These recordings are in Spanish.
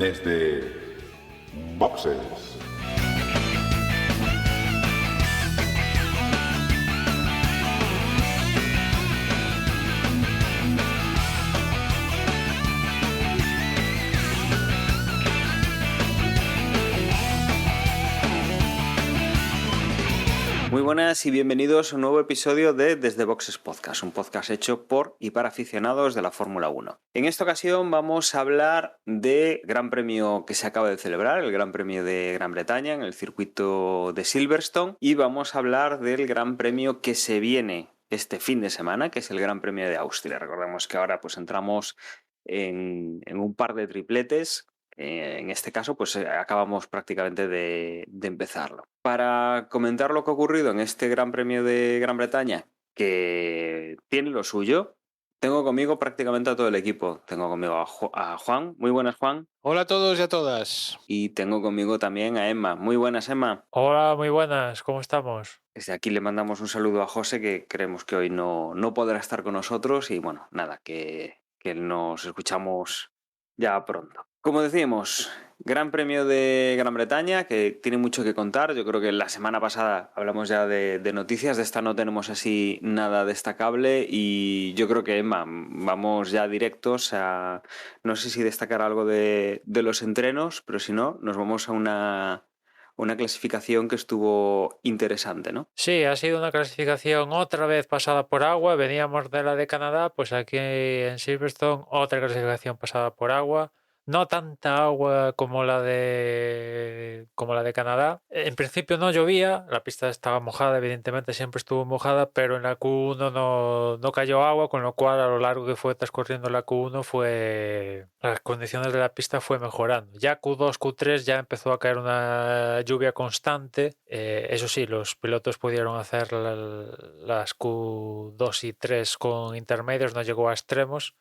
desde Boxes. Muy buenas y bienvenidos a un nuevo episodio de Desde Boxes Podcast, un podcast hecho por y para aficionados de la Fórmula 1. En esta ocasión vamos a hablar del Gran Premio que se acaba de celebrar, el Gran Premio de Gran Bretaña en el circuito de Silverstone, y vamos a hablar del Gran Premio que se viene este fin de semana, que es el Gran Premio de Austria. Recordemos que ahora pues entramos en un par de tripletes. En este caso, pues acabamos prácticamente de empezarlo. Para comentar lo que ha ocurrido en este Gran Premio de Gran Bretaña, que tiene lo suyo, tengo conmigo prácticamente a todo el equipo. Tengo conmigo a Juan. Muy buenas, Juan. Hola a todos y a todas. Y tengo conmigo también a Emma. Muy buenas, Emma. Hola, muy buenas, ¿cómo estamos? Desde aquí le mandamos un saludo a José, que creemos que hoy no podrá estar con nosotros. Y bueno, nada, que nos escuchamos ya pronto. Como decíamos, Gran Premio de Gran Bretaña, que tiene mucho que contar. Yo creo que la semana pasada hablamos ya de noticias, de esta no tenemos así nada destacable y yo creo que, Emma, vamos ya directos a... No sé si destacar algo de los entrenos, pero si no, nos vamos a una clasificación que estuvo interesante, ¿no? Sí, ha sido una clasificación otra vez pasada por agua. Veníamos de la de Canadá, pues aquí en Silverstone otra clasificación pasada por agua. No tanta agua como la de Canadá. En principio no llovía, la pista estaba mojada, evidentemente siempre estuvo mojada, pero en la Q1 no cayó agua, con lo cual a lo largo que fue transcurriendo la Q1 las condiciones de la pista fue mejorando. Ya Q2, Q3 ya empezó a caer una lluvia constante. Eso sí, los pilotos pudieron hacer las Q2 y 3 con intermedios, no llegó a extremos,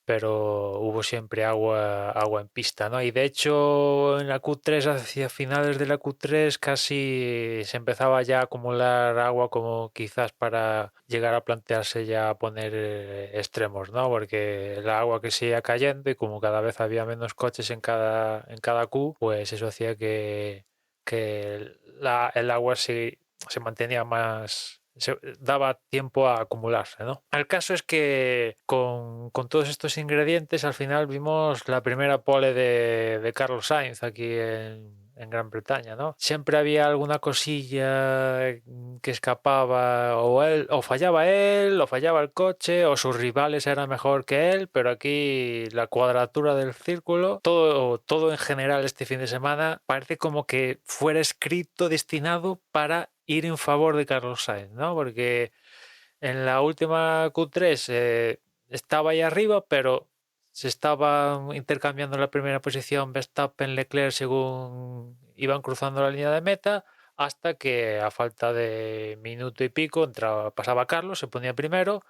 pero hubo siempre agua en pista, ¿no? Y de hecho en la Q3, hacia finales de la Q3, casi se empezaba ya a acumular agua, como quizás para llegar a plantearse ya poner extremos, ¿no? Porque el agua que seguía cayendo, y como cada vez había menos coches en cada Q, pues eso hacía que el agua se mantenía más... daba tiempo a acumularse, ¿no? El caso es que con todos estos ingredientes al final vimos la primera pole de Carlos Sainz aquí en Gran Bretaña, ¿no? Siempre había alguna cosilla que escapaba, o fallaba él, o fallaba el coche, o sus rivales eran mejor que él, pero aquí la cuadratura del círculo, todo en general este fin de semana parece como que fuera escrito, destinado para ir en favor de Carlos Sainz, ¿no? Porque en la última Q3 estaba ahí arriba, pero se estaban intercambiando la primera posición Verstappen, Leclerc según iban cruzando la línea de meta, hasta que a falta de minuto y pico pasaba Carlos, se ponía primero,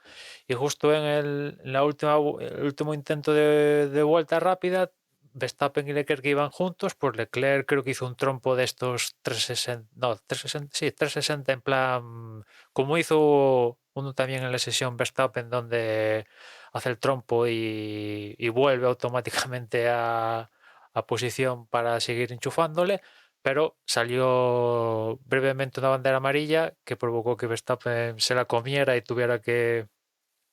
y justo en el último intento de vuelta rápida, Verstappen y Leclerc, que iban juntos, pues Leclerc creo que hizo un trompo de estos 360 en plan, como hizo uno también en la sesión Verstappen, donde hace el trompo y vuelve automáticamente a posición para seguir enchufándole, pero salió brevemente una bandera amarilla que provocó que Verstappen se la comiera y tuviera que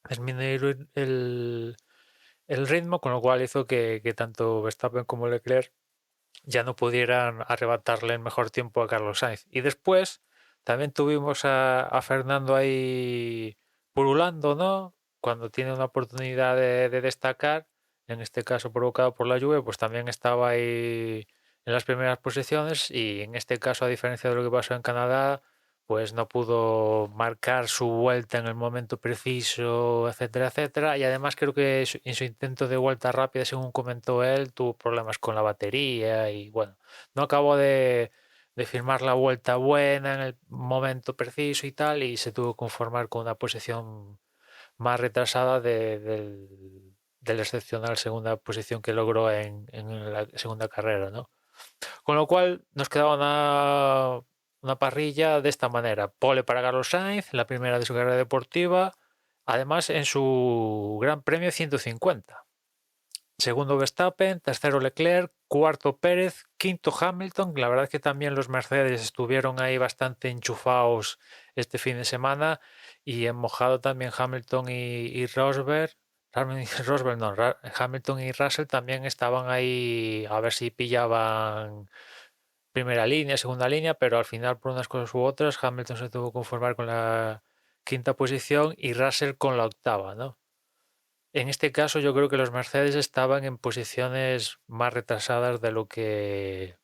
disminuir el ritmo, con lo cual hizo que tanto Verstappen como Leclerc ya no pudieran arrebatarle el mejor tiempo a Carlos Sainz. Y después también tuvimos a Fernando ahí pululando, ¿no? Cuando tiene una oportunidad de destacar, en este caso provocado por la lluvia, pues también estaba ahí en las primeras posiciones, y en este caso, a diferencia de lo que pasó en Canadá, pues no pudo marcar su vuelta en el momento preciso, etcétera, etcétera. Y además creo que en su intento de vuelta rápida, según comentó él, tuvo problemas con la batería y bueno, no acabó de firmar la vuelta buena en el momento preciso y tal, y se tuvo que conformar con una posición más retrasada del excepcional segunda posición que logró en la segunda carrera, ¿no? Con lo cual nos quedaba una parrilla de esta manera: pole para Carlos Sainz, la primera de su carrera deportiva, además en su Gran Premio 150. Segundo Verstappen, tercero Leclerc, cuarto Pérez, quinto Hamilton. La verdad es que también los Mercedes estuvieron ahí bastante enchufados este fin de semana y en mojado también Hamilton y Rosberg. Rosberg no, Hamilton y Russell también estaban ahí a ver si pillaban primera línea, segunda línea, pero al final por unas cosas u otras Hamilton se tuvo que conformar con la quinta posición y Russell con la octava, ¿no? En este caso yo creo que los Mercedes estaban en posiciones más retrasadas de lo que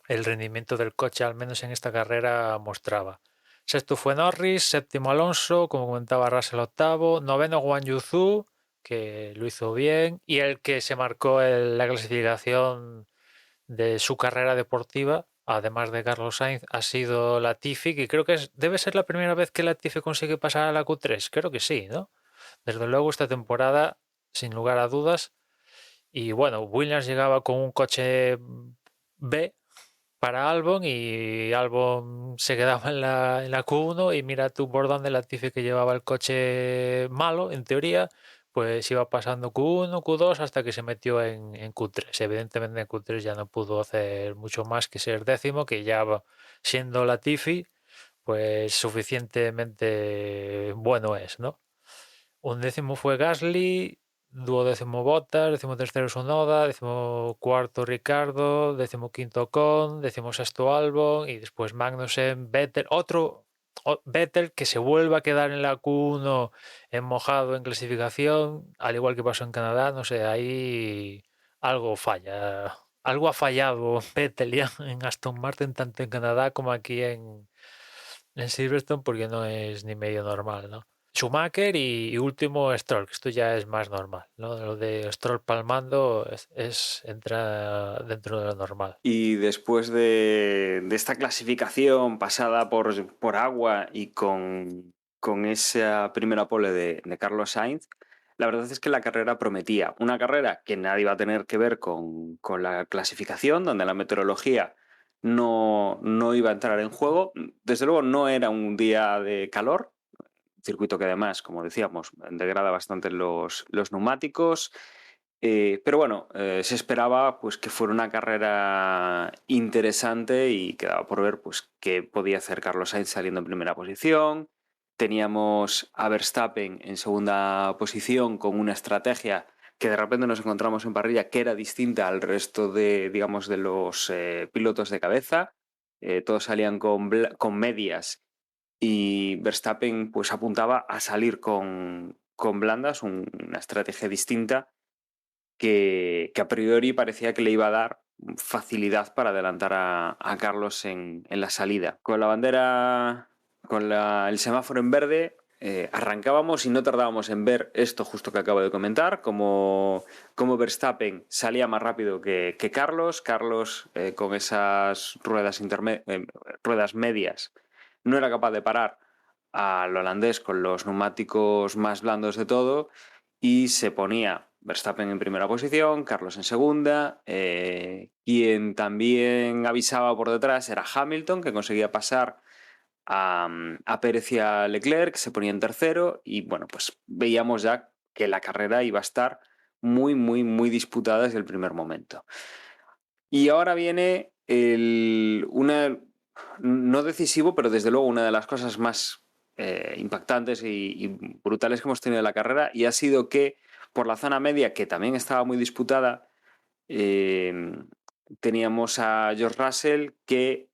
el rendimiento del coche, al menos en esta carrera, mostraba. Sexto fue Norris, séptimo Alonso, como comentaba Russell octavo, noveno Guan Yu Zhou, que lo hizo bien, y el que se marcó la clasificación de su carrera deportiva, además de Carlos Sainz, ha sido Latifi, que creo que debe ser la primera vez que Latifi consigue pasar a la Q3, creo que sí, ¿no? Desde luego esta temporada, sin lugar a dudas. Y bueno, Williams llegaba con un coche B para Albon y Albon se quedaba en la Q1 y mira tú por dónde Latifi, que llevaba el coche malo, en teoría, pues iba pasando Q1, Q2 hasta que se metió en Q3. Evidentemente en Q3 ya no pudo hacer mucho más que ser décimo, que ya siendo Latifi, pues suficientemente bueno es, ¿no? Undécimo fue Gasly, duodécimo Bottas, decimotercero Tsunoda, decimocuarto Ricardo, decimoquinto Ocon, decimosexto Albon y después Magnussen, Vettel, Vettel que se vuelve a quedar en la Q1 en mojado en clasificación, al igual que pasó en Canadá, no sé, ahí algo falla. Algo ha fallado Vettel ya en Aston Martin, tanto en Canadá como aquí en Silverstone, porque no es ni medio normal, ¿no? Schumacher y último Stroll, que esto ya es más normal, ¿no? Lo de Stroll palmando entra dentro de lo normal. Y después de esta clasificación pasada por agua y con esa primera pole de Carlos Sainz, la verdad es que la carrera prometía. Una carrera que nada iba a tener que ver con la clasificación, donde la meteorología no iba a entrar en juego. Desde luego no era un día de calor, circuito que además, como decíamos, degrada bastante los neumáticos. Pero bueno, se esperaba pues, que fuera una carrera interesante y quedaba por ver pues, qué podía hacer Carlos Sainz saliendo en primera posición. Teníamos a Verstappen en segunda posición con una estrategia que de repente nos encontramos en parrilla que era distinta al resto de, digamos, de los pilotos de cabeza. Todos salían con medias y Verstappen pues apuntaba a salir con blandas, una estrategia distinta que a priori parecía que le iba a dar facilidad para adelantar a Carlos en la salida. Con la bandera, el semáforo en verde, arrancábamos y no tardábamos en ver esto justo que acabo de comentar, como Verstappen salía más rápido que Carlos. Carlos con esas ruedas medias no era capaz de parar al holandés con los neumáticos más blandos de todo y se ponía Verstappen en primera posición, Carlos en segunda. Quien también avisaba por detrás era Hamilton, que conseguía pasar a Pérez y a Leclerc, se ponía en tercero y bueno, pues veíamos ya que la carrera iba a estar muy, muy, muy disputada desde el primer momento. Y ahora viene no decisivo, pero desde luego una de las cosas más impactantes y brutales que hemos tenido en la carrera, y ha sido que por la zona media, que también estaba muy disputada, teníamos a George Russell que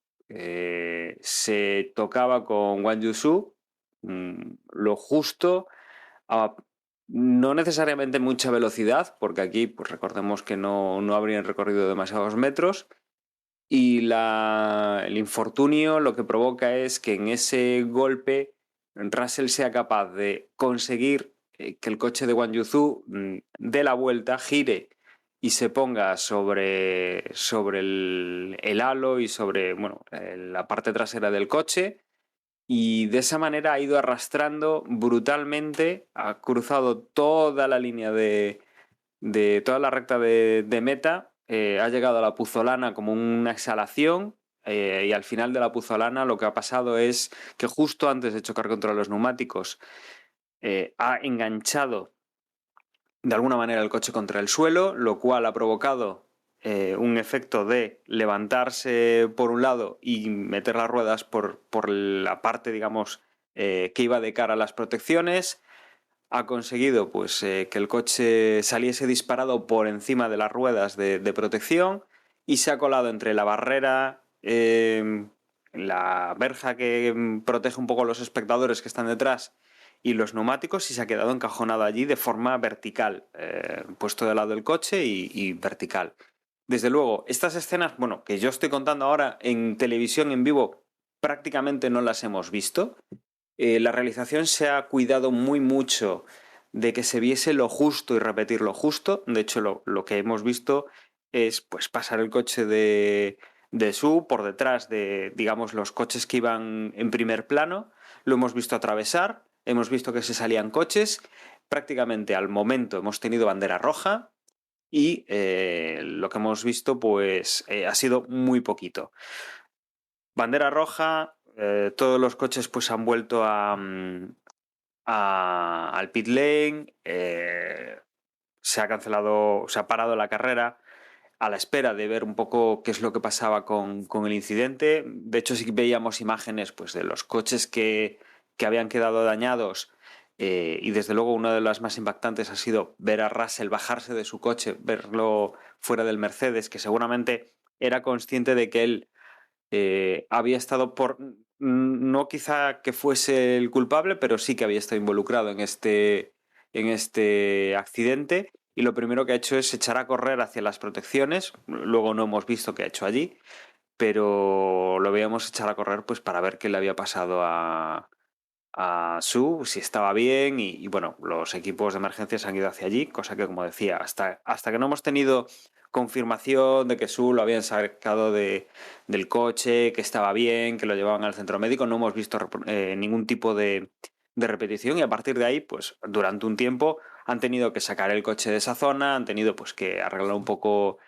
se tocaba con Guan Yu Zhou, lo justo, no necesariamente mucha velocidad, porque aquí pues recordemos que no habrían recorrido demasiados metros, y el infortunio lo que provoca es que en ese golpe Russell sea capaz de conseguir que el coche de Guan Yu Zhou dé la vuelta, gire y se ponga sobre el halo y sobre la parte trasera del coche, y de esa manera ha ido arrastrando brutalmente, ha cruzado toda la línea de toda la recta de meta, ha llegado a la puzolana como una exhalación, y al final de la puzolana lo que ha pasado es que justo antes de chocar contra los neumáticos ha enganchado de alguna manera el coche contra el suelo, lo cual ha provocado un efecto de levantarse por un lado y meter las ruedas por la parte, digamos, que iba de cara a las protecciones. Ha conseguido pues, que el coche saliese disparado por encima de las ruedas de protección y se ha colado entre la barrera, la verja que protege un poco a los espectadores que están detrás y los neumáticos, y se ha quedado encajonado allí de forma vertical, puesto de lado del coche y vertical. Desde luego, estas escenas, bueno, que yo estoy contando ahora en televisión en vivo, prácticamente no las hemos visto. La realización se ha cuidado muy mucho de que se viese lo justo y repetir lo justo. De hecho, lo que hemos visto es pues pasar el coche de Su por detrás de, digamos, los coches que iban en primer plano. Lo hemos visto atravesar, hemos visto que se salían coches. Prácticamente al momento hemos tenido bandera roja y lo que hemos visto pues ha sido muy poquito. Bandera roja, todos los coches pues han vuelto al pit lane, se ha cancelado, se ha parado la carrera a la espera de ver un poco qué es lo que pasaba con el incidente. De hecho, sí que veíamos imágenes pues, de los coches que habían quedado dañados, y desde luego una de las más impactantes ha sido ver a Russell bajarse de su coche, verlo fuera del Mercedes, que seguramente era consciente de que él había estado no quizá que fuese el culpable, pero sí que había estado involucrado en este accidente, y lo primero que ha hecho es echar a correr hacia las protecciones. Luego no hemos visto qué ha hecho allí, pero lo veíamos echar a correr pues para ver qué le había pasado a Su, si estaba bien, y bueno, los equipos de emergencias han ido hacia allí, cosa que, como decía, hasta que no hemos tenido confirmación de que Su lo habían sacado del coche, que estaba bien, que lo llevaban al centro médico, no hemos visto ningún tipo de repetición, y a partir de ahí, pues durante un tiempo han tenido que sacar el coche de esa zona, han tenido pues que arreglar un poco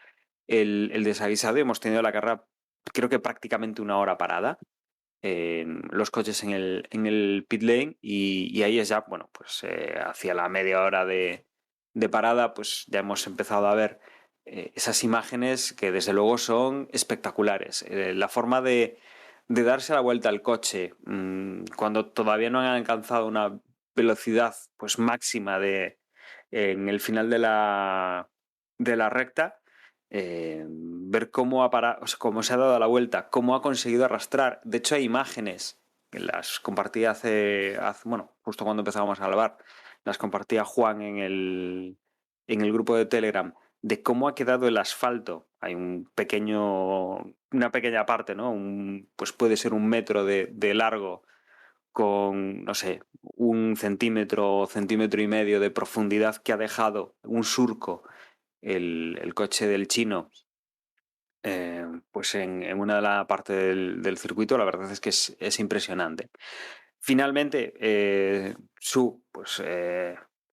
el desaguisado, y hemos tenido la carrera creo que prácticamente una hora parada, los coches en el pit lane, y ahí es ya, bueno, pues hacia la media hora de parada, pues ya hemos empezado a ver esas imágenes que desde luego son espectaculares. La forma de darse la vuelta al coche cuando todavía no han alcanzado una velocidad pues máxima en el final de la recta, ver cómo o sea, cómo se ha dado la vuelta, cómo ha conseguido arrastrar. De hecho, hay imágenes que las compartí bueno, justo cuando empezábamos a grabar, las compartía Juan en el grupo de Telegram, de cómo ha quedado el asfalto. Hay una pequeña parte, ¿no? Pues puede ser 1 metro de largo, con, no sé, 1 centímetro o centímetro y medio de profundidad, que ha dejado un surco el coche del chino, pues en una de la parte del circuito. La verdad es que es impresionante. Finalmente, Su, pues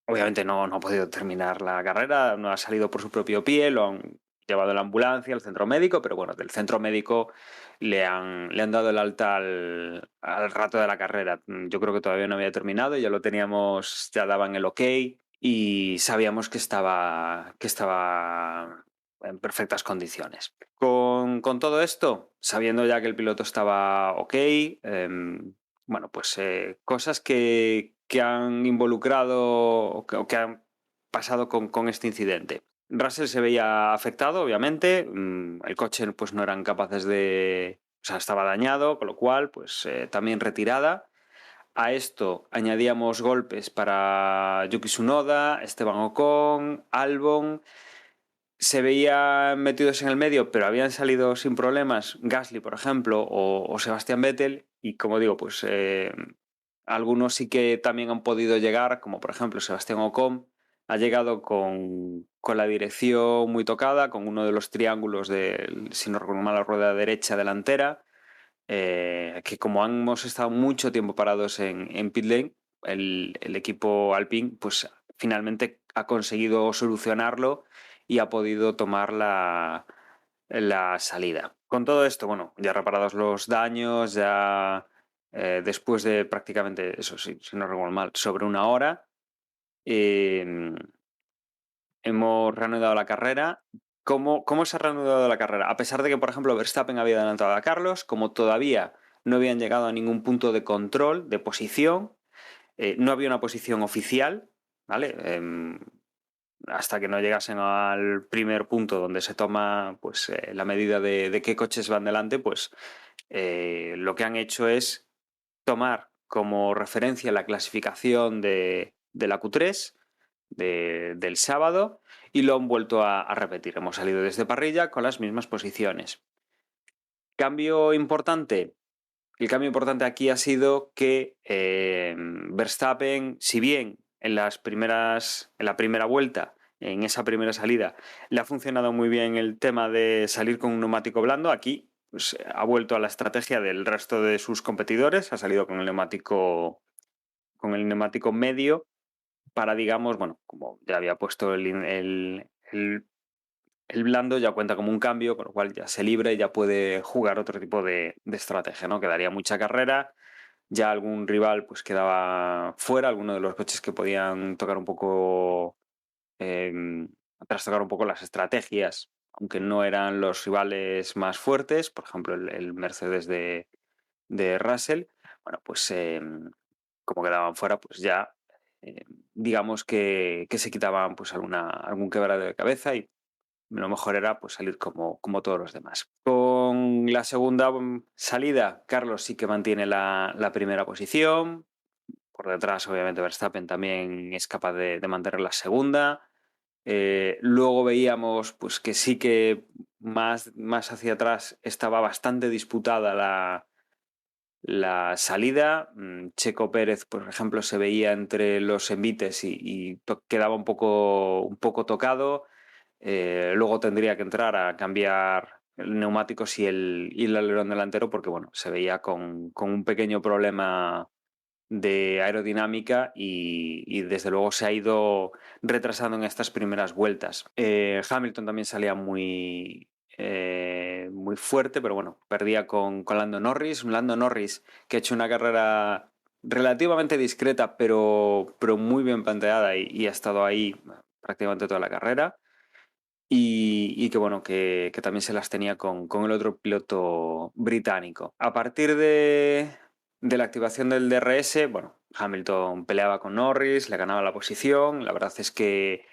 obviamente no ha podido terminar la carrera, no ha salido por su propio pie, lo han llevado a la ambulancia, al centro médico, pero bueno, del centro médico le han dado el alta al rato de la carrera. Yo creo que todavía no había terminado, ya lo teníamos, ya daban el ok, y sabíamos que estaba en perfectas condiciones. Con todo esto, sabiendo ya que el piloto estaba ok, bueno, pues cosas que han involucrado o que han pasado con este incidente. Russell se veía afectado, obviamente. El coche pues no eran capaces de... O sea, estaba dañado, con lo cual pues también retirada. A esto añadíamos golpes para Yuki Tsunoda, Esteban Ocon, Albon. Se veían metidos en el medio, pero habían salido sin problemas Gasly, por ejemplo, o Sebastian Vettel. Y como digo, pues algunos sí que también han podido llegar, como por ejemplo Sebastián Ocon, ha llegado con la dirección muy tocada, con uno de los triángulos si no recuerdo mal, la rueda derecha delantera, que como hemos estado mucho tiempo parados en pit lane, el equipo Alpine pues finalmente ha conseguido solucionarlo y ha podido tomar la salida. Con todo esto, bueno, ya reparados los daños, ya después de prácticamente, eso sí, si no recuerdo mal, sobre una hora, hemos reanudado la carrera ¿Cómo se ha reanudado la carrera? A pesar de que, por ejemplo, Verstappen había adelantado a Carlos, como todavía no habían llegado a ningún punto de control, de posición, no había una posición oficial, ¿vale? Hasta que no llegasen al primer punto donde se toma pues, la medida de qué coches van delante, pues lo que han hecho es tomar como referencia la clasificación de la Q3 del sábado y lo han vuelto a repetir. Hemos salido desde parrilla con las mismas posiciones. Cambio importante. El cambio importante aquí ha sido que Verstappen, si bien en la primera vuelta, en esa primera salida, le ha funcionado muy bien el tema de salir con un neumático blando, aquí pues, ha vuelto a la estrategia del resto de sus competidores, ha salido con el neumático medio para, digamos, bueno, como ya había puesto el blando, ya cuenta como un cambio, con lo cual ya se libre y ya puede jugar otro tipo de estrategia, ¿no? Quedaría mucha carrera, ya algún rival pues quedaba fuera, alguno de los coches que podían tocar un poco, trastocar un poco las estrategias, aunque no eran los rivales más fuertes, por ejemplo el Mercedes de Russell, bueno, pues como quedaban fuera, pues ya digamos que se quitaban pues algún quebrado de cabeza y lo mejor era pues salir como todos los demás. Con la segunda salida, Carlos sí que mantiene la primera posición. Por detrás, obviamente, Verstappen también es capaz de mantener la segunda. Luego veíamos pues, que sí que más hacia atrás estaba bastante disputada la salida. Checo Pérez, por ejemplo, se veía entre los envites y quedaba un poco tocado. Luego tendría que entrar a cambiar neumáticos y el alerón delantero porque bueno, se veía con un pequeño problema de aerodinámica y desde luego se ha ido retrasando en estas primeras vueltas. Hamilton también salía muy fuerte, pero bueno, perdía con Lando Norris. Un Lando Norris que ha hecho una carrera relativamente discreta, pero muy bien planteada y ha estado ahí prácticamente toda la carrera. Y que bueno, que también se las tenía con el otro piloto británico. A partir de la activación del DRS, bueno, Hamilton peleaba con Norris, le ganaba la posición. La verdad es que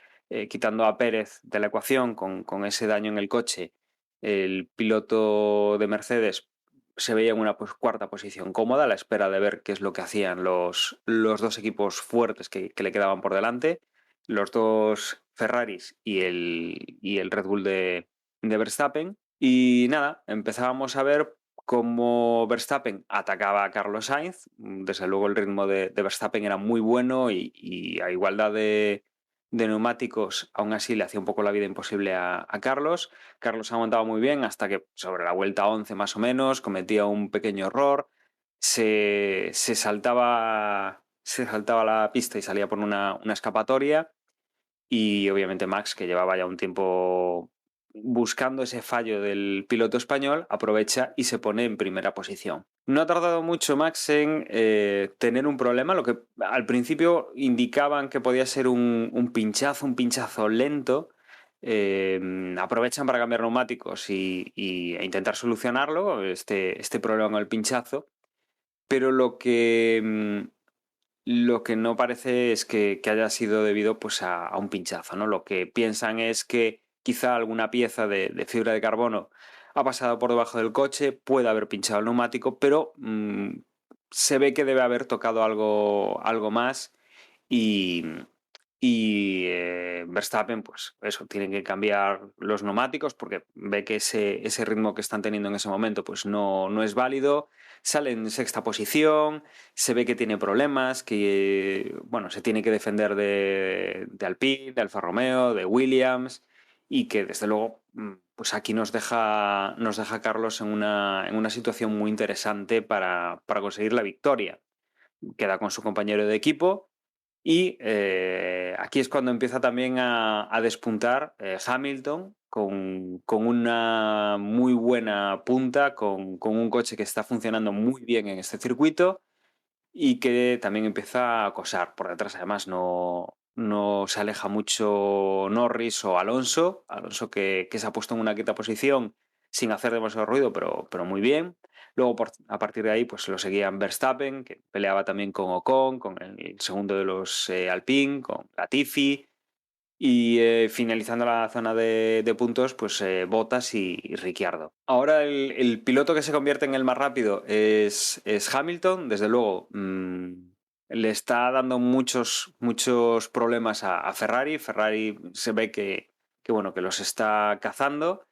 quitando a Pérez de la ecuación con ese daño en el coche, el piloto de Mercedes se veía en una cuarta posición cómoda a la espera de ver qué es lo que hacían los dos equipos fuertes que le quedaban por delante. Los dos Ferraris y el Red Bull de Verstappen. Y nada, empezábamos a ver cómo Verstappen atacaba a Carlos Sainz. Desde luego el ritmo de Verstappen era muy bueno y a igualdad de neumáticos, aún así le hacía un poco la vida imposible a Carlos. Carlos aguantaba muy bien hasta que sobre la vuelta 11 más o menos cometía un pequeño error, se saltaba la pista y salía por una escapatoria y obviamente Max, que llevaba ya un tiempo buscando ese fallo del piloto español, aprovecha y se pone en primera posición. No ha tardado mucho Max en tener un problema, lo que al principio indicaban que podía ser un pinchazo lento. Aprovechan para cambiar neumáticos e intentar solucionarlo, este problema con el pinchazo, pero lo que no parece es que haya sido debido pues, a un pinchazo, ¿no? Lo que piensan es que quizá alguna pieza de fibra de carbono ha pasado por debajo del coche, puede haber pinchado el neumático, pero se ve que debe haber tocado algo más y, Verstappen, pues eso, tienen que cambiar los neumáticos porque ve que ese ritmo que están teniendo en ese momento pues no es válido. Sale en sexta posición, se ve que tiene problemas, que bueno, se tiene que defender de Alpine, de Alfa Romeo, de Williams y que desde luego pues aquí nos deja Carlos en una situación muy interesante para conseguir la victoria. Queda con su compañero de equipo y aquí es cuando empieza también a despuntar Hamilton con una muy buena punta, con un coche que está funcionando muy bien en este circuito y que también empieza a acosar por detrás. Además, no no se aleja mucho Norris o Alonso. Alonso que se ha puesto en una quinta posición sin hacer demasiado ruido, pero muy bien. Luego, a partir de ahí, pues lo seguían Verstappen, que peleaba también con Ocon, con el segundo de los Alpine, con Latifi. Y finalizando la zona de puntos, pues Bottas y Ricciardo. Ahora el piloto que se convierte en el más rápido es Hamilton. Desde luego, le está dando muchos problemas a Ferrari. Ferrari se ve que los está cazando.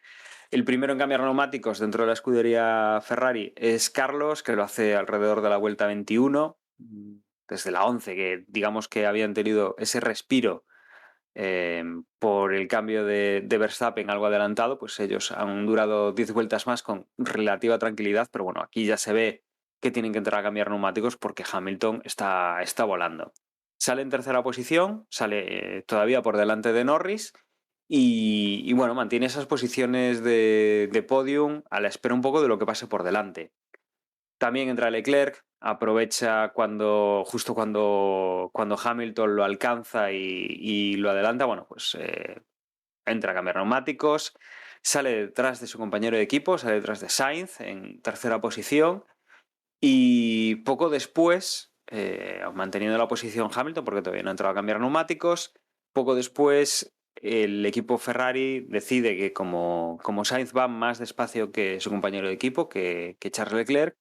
El primero en cambiar neumáticos dentro de la escudería Ferrari es Carlos, que lo hace alrededor de la vuelta 21, desde la 11, que digamos que habían tenido ese respiro por el cambio de Verstappen algo adelantado, pues ellos han durado 10 vueltas más con relativa tranquilidad, pero bueno, aquí ya se ve que tienen que entrar a cambiar neumáticos porque Hamilton está volando. Sale en tercera posición, sale todavía por delante de Norris y bueno, mantiene esas posiciones de podium a la espera un poco de lo que pase por delante. También entra Leclerc, aprovecha justo cuando Hamilton lo alcanza y lo adelanta, bueno, pues entra a cambiar neumáticos, sale detrás de su compañero de equipo, sale detrás de Sainz en tercera posición y poco después, manteniendo la posición Hamilton porque todavía no ha entrado a cambiar neumáticos, poco después el equipo Ferrari decide que como Sainz va más despacio que su compañero de equipo, que Charles Leclerc,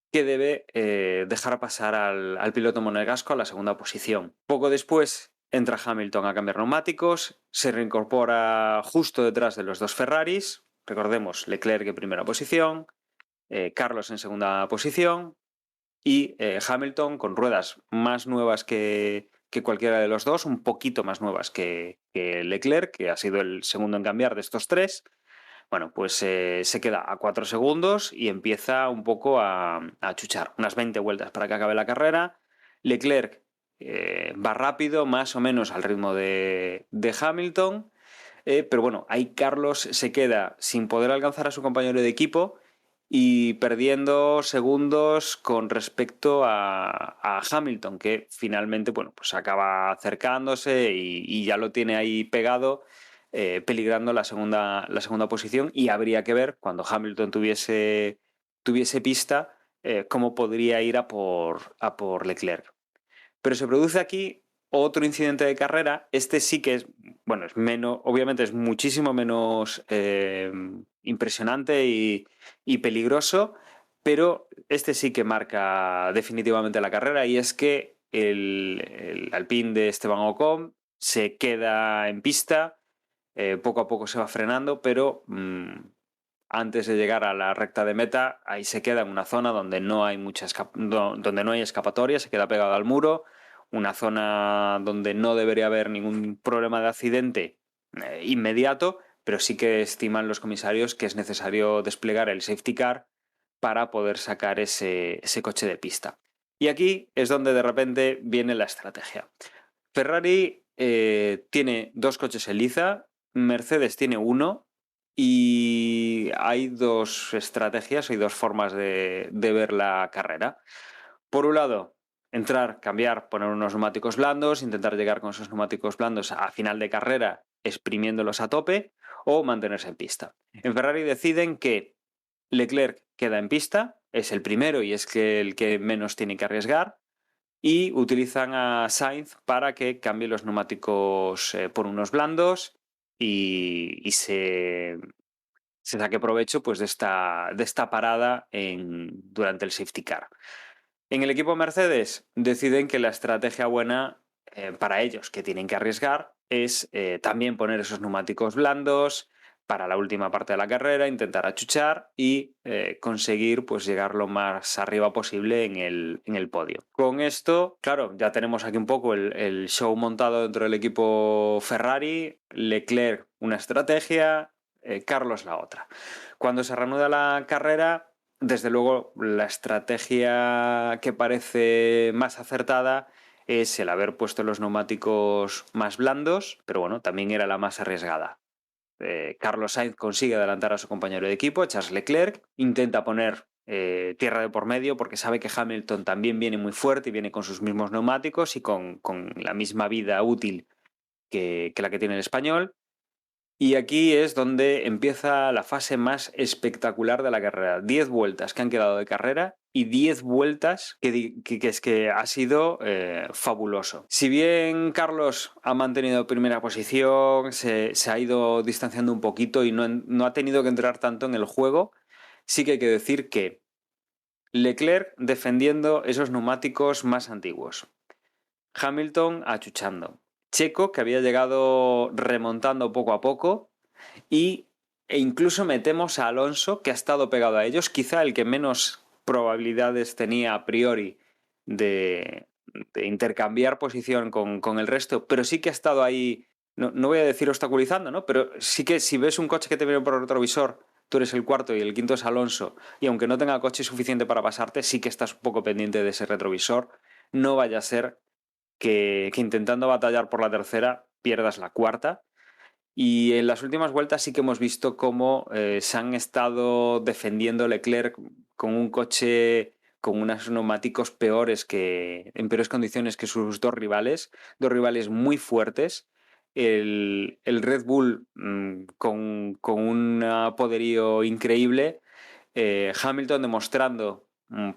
que debe dejar pasar al piloto monegasco a la segunda posición. Poco después entra Hamilton a cambiar neumáticos, se reincorpora justo detrás de los dos Ferraris, recordemos Leclerc en primera posición, Carlos en segunda posición y Hamilton con ruedas más nuevas que cualquiera de los dos, un poquito más nuevas que Leclerc, que ha sido el segundo en cambiar de estos tres. Bueno, pues se queda a 4 segundos y empieza un poco a chuchar. Unas 20 vueltas para que acabe la carrera. Leclerc va rápido, más o menos al ritmo de Hamilton. Pero bueno, ahí Carlos se queda sin poder alcanzar a su compañero de equipo y perdiendo segundos con respecto a Hamilton, que finalmente bueno, pues acaba acercándose y ya lo tiene ahí pegado. Peligrando la segunda posición y habría que ver cuando Hamilton tuviese pista cómo podría ir a por Leclerc. Pero se produce aquí otro incidente de carrera. Este sí que es, bueno, es menos, obviamente es muchísimo menos impresionante y peligroso, pero este sí que marca definitivamente la carrera y es que el Alpine de Esteban Ocon se queda en pista. Poco a poco se va frenando, pero antes de llegar a la recta de meta, ahí se queda en una zona donde no hay donde no hay escapatoria, se queda pegado al muro, una zona donde no debería haber ningún problema de accidente inmediato, pero sí que estiman los comisarios que es necesario desplegar el safety car para poder sacar ese coche de pista. Y aquí es donde de repente viene la estrategia. Ferrari tiene 2 coches en liza, Mercedes tiene 1 y hay 2 estrategias, hay 2 formas de ver la carrera. Por un lado, entrar, cambiar, poner unos neumáticos blandos, intentar llegar con esos neumáticos blandos a final de carrera exprimiéndolos a tope o mantenerse en pista. En Ferrari deciden que Leclerc queda en pista, es el primero y es que el que menos tiene que arriesgar, y utilizan a Sainz para que cambie los neumáticos por unos blandos y se saque provecho pues, de esta parada durante el safety car. En el equipo Mercedes deciden que la estrategia buena para ellos, que tienen que arriesgar, es también poner esos neumáticos blandos para la última parte de la carrera, intentar achuchar y conseguir pues, llegar lo más arriba posible en el podio. Con esto, claro, ya tenemos aquí un poco el show montado dentro del equipo Ferrari, Leclerc una estrategia, Carlos la otra. Cuando se reanuda la carrera, desde luego la estrategia que parece más acertada es el haber puesto los neumáticos más blandos, pero bueno, también era la más arriesgada. Carlos Sainz consigue adelantar a su compañero de equipo, Charles Leclerc, intenta poner tierra de por medio, porque sabe que Hamilton también viene muy fuerte y viene con sus mismos neumáticos y con la misma vida útil que la que tiene el español. Y aquí es donde empieza la fase más espectacular de la carrera. 10 vueltas que han quedado de carrera y 10 vueltas que ha sido fabuloso. Si bien Carlos ha mantenido primera posición, se ha ido distanciando un poquito y no ha tenido que entrar tanto en el juego, sí que hay que decir que Leclerc defendiendo esos neumáticos más antiguos. Hamilton achuchando. Checo, que había llegado remontando poco a poco, e incluso metemos a Alonso, que ha estado pegado a ellos, quizá el que menos probabilidades tenía a priori de intercambiar posición con el resto, pero sí que ha estado ahí, no voy a decir obstaculizando, ¿no? Pero sí que si ves un coche que te viene por el retrovisor, tú eres el cuarto y el quinto es Alonso, y aunque no tenga coche suficiente para pasarte, sí que estás un poco pendiente de ese retrovisor. No vaya a ser que intentando batallar por la tercera pierdas la cuarta. Y en las últimas vueltas sí que hemos visto cómo se han estado defendiendo Leclerc con un coche con unos neumáticos en peores condiciones que sus dos rivales muy fuertes. El Red Bull con un poderío increíble. Hamilton demostrando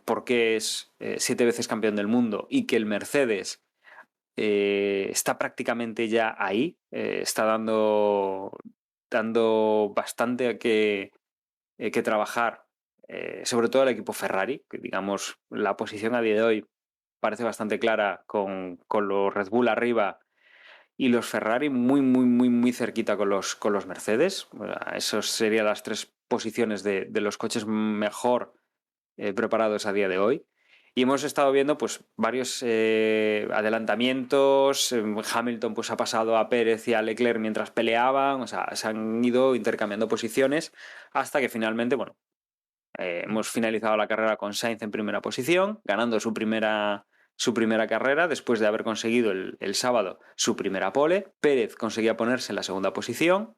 por qué es 7 veces campeón del mundo y que el Mercedes está prácticamente ya ahí, está dando bastante que trabajar, sobre todo el equipo Ferrari, que digamos la posición a día de hoy parece bastante clara con los Red Bull arriba y los Ferrari muy, muy, muy, muy cerquita con los Mercedes. Esas serían las 3 posiciones de los coches mejor preparados a día de hoy. Y hemos estado viendo pues varios adelantamientos. Hamilton pues ha pasado a Pérez y a Leclerc mientras peleaban. O sea, se han ido intercambiando posiciones hasta que finalmente, bueno, hemos finalizado la carrera con Sainz en primera posición, ganando su primera carrera después de haber conseguido el sábado su primera pole. Pérez conseguía ponerse en la segunda posición,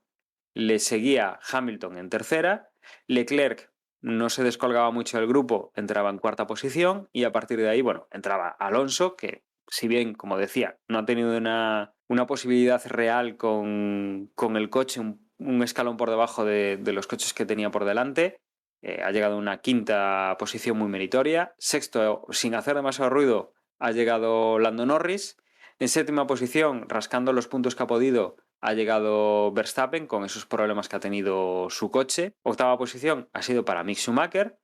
le seguía Hamilton en tercera, Leclerc no se descolgaba mucho del grupo, entraba en cuarta posición y a partir de ahí, bueno, entraba Alonso, que si bien, como decía, no ha tenido una posibilidad real con el coche, un escalón por debajo de los coches que tenía por delante, ha llegado a una quinta posición muy meritoria. Sexto, sin hacer demasiado ruido, ha llegado Lando Norris. En séptima posición, rascando los puntos que ha podido, ha llegado Verstappen con esos problemas que ha tenido su coche. Octava posición ha sido para Mick Schumacher.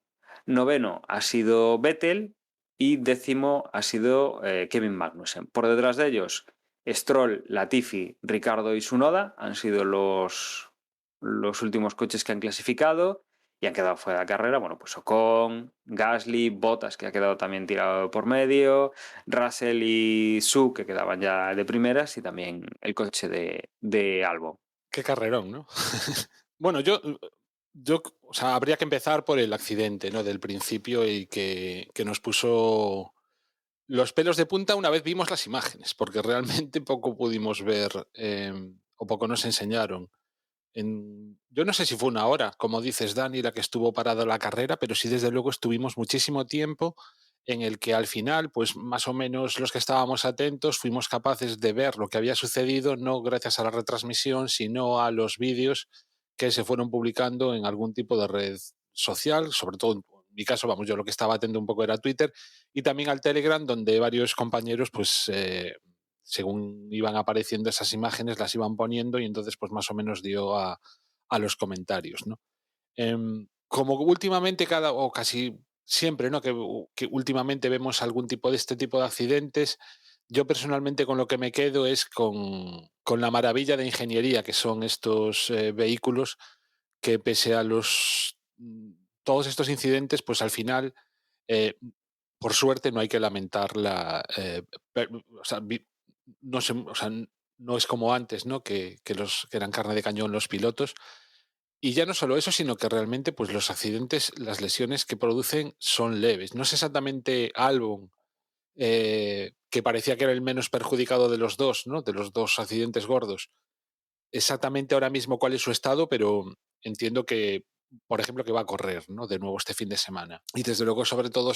Noveno ha sido Vettel. Y décimo ha sido Kevin Magnussen. Por detrás de ellos, Stroll, Latifi, Ricciardo y Tsunoda han sido los últimos coches que han clasificado y han quedado fuera de la carrera. Bueno, pues Ocon, Gasly, Bottas, que ha quedado también tirado por medio, Russell y Su, que quedaban ya de primeras, y también el coche de Albon. Qué carrerón, ¿no? Bueno, o sea, habría que empezar por el accidente, ¿no? Del principio y que nos puso los pelos de punta una vez vimos las imágenes, porque realmente poco pudimos ver o poco nos enseñaron. Yo no sé si fue una hora, como dices, Dani, la que estuvo parada la carrera, pero sí desde luego estuvimos muchísimo tiempo en el que al final, pues más o menos los que estábamos atentos fuimos capaces de ver lo que había sucedido, no gracias a la retransmisión, sino a los vídeos que se fueron publicando en algún tipo de red social, sobre todo en mi caso, vamos, yo lo que estaba atento un poco era Twitter, y también al Telegram, donde varios compañeros, pues según iban apareciendo esas imágenes, las iban poniendo y entonces pues más o menos dio a los comentarios, ¿no? Como últimamente o casi siempre, ¿no? Que últimamente vemos algún tipo de este tipo de accidentes, yo personalmente con lo que me quedo es con la maravilla de ingeniería que son estos vehículos que pese a todos estos incidentes, pues al final, eh, por suerte, no hay que lamentar o sea, o sea, no es como antes, ¿no? Que eran carne de cañón los pilotos. Y ya no solo eso, sino que realmente pues, los accidentes, las lesiones que producen son leves. No es exactamente Albon, que parecía que era el menos perjudicado de los dos, ¿no? De los dos accidentes gordos. Exactamente ahora mismo cuál es su estado, pero entiendo que por ejemplo, que va a correr, ¿no?, de nuevo este fin de semana. Y desde luego, sobre todo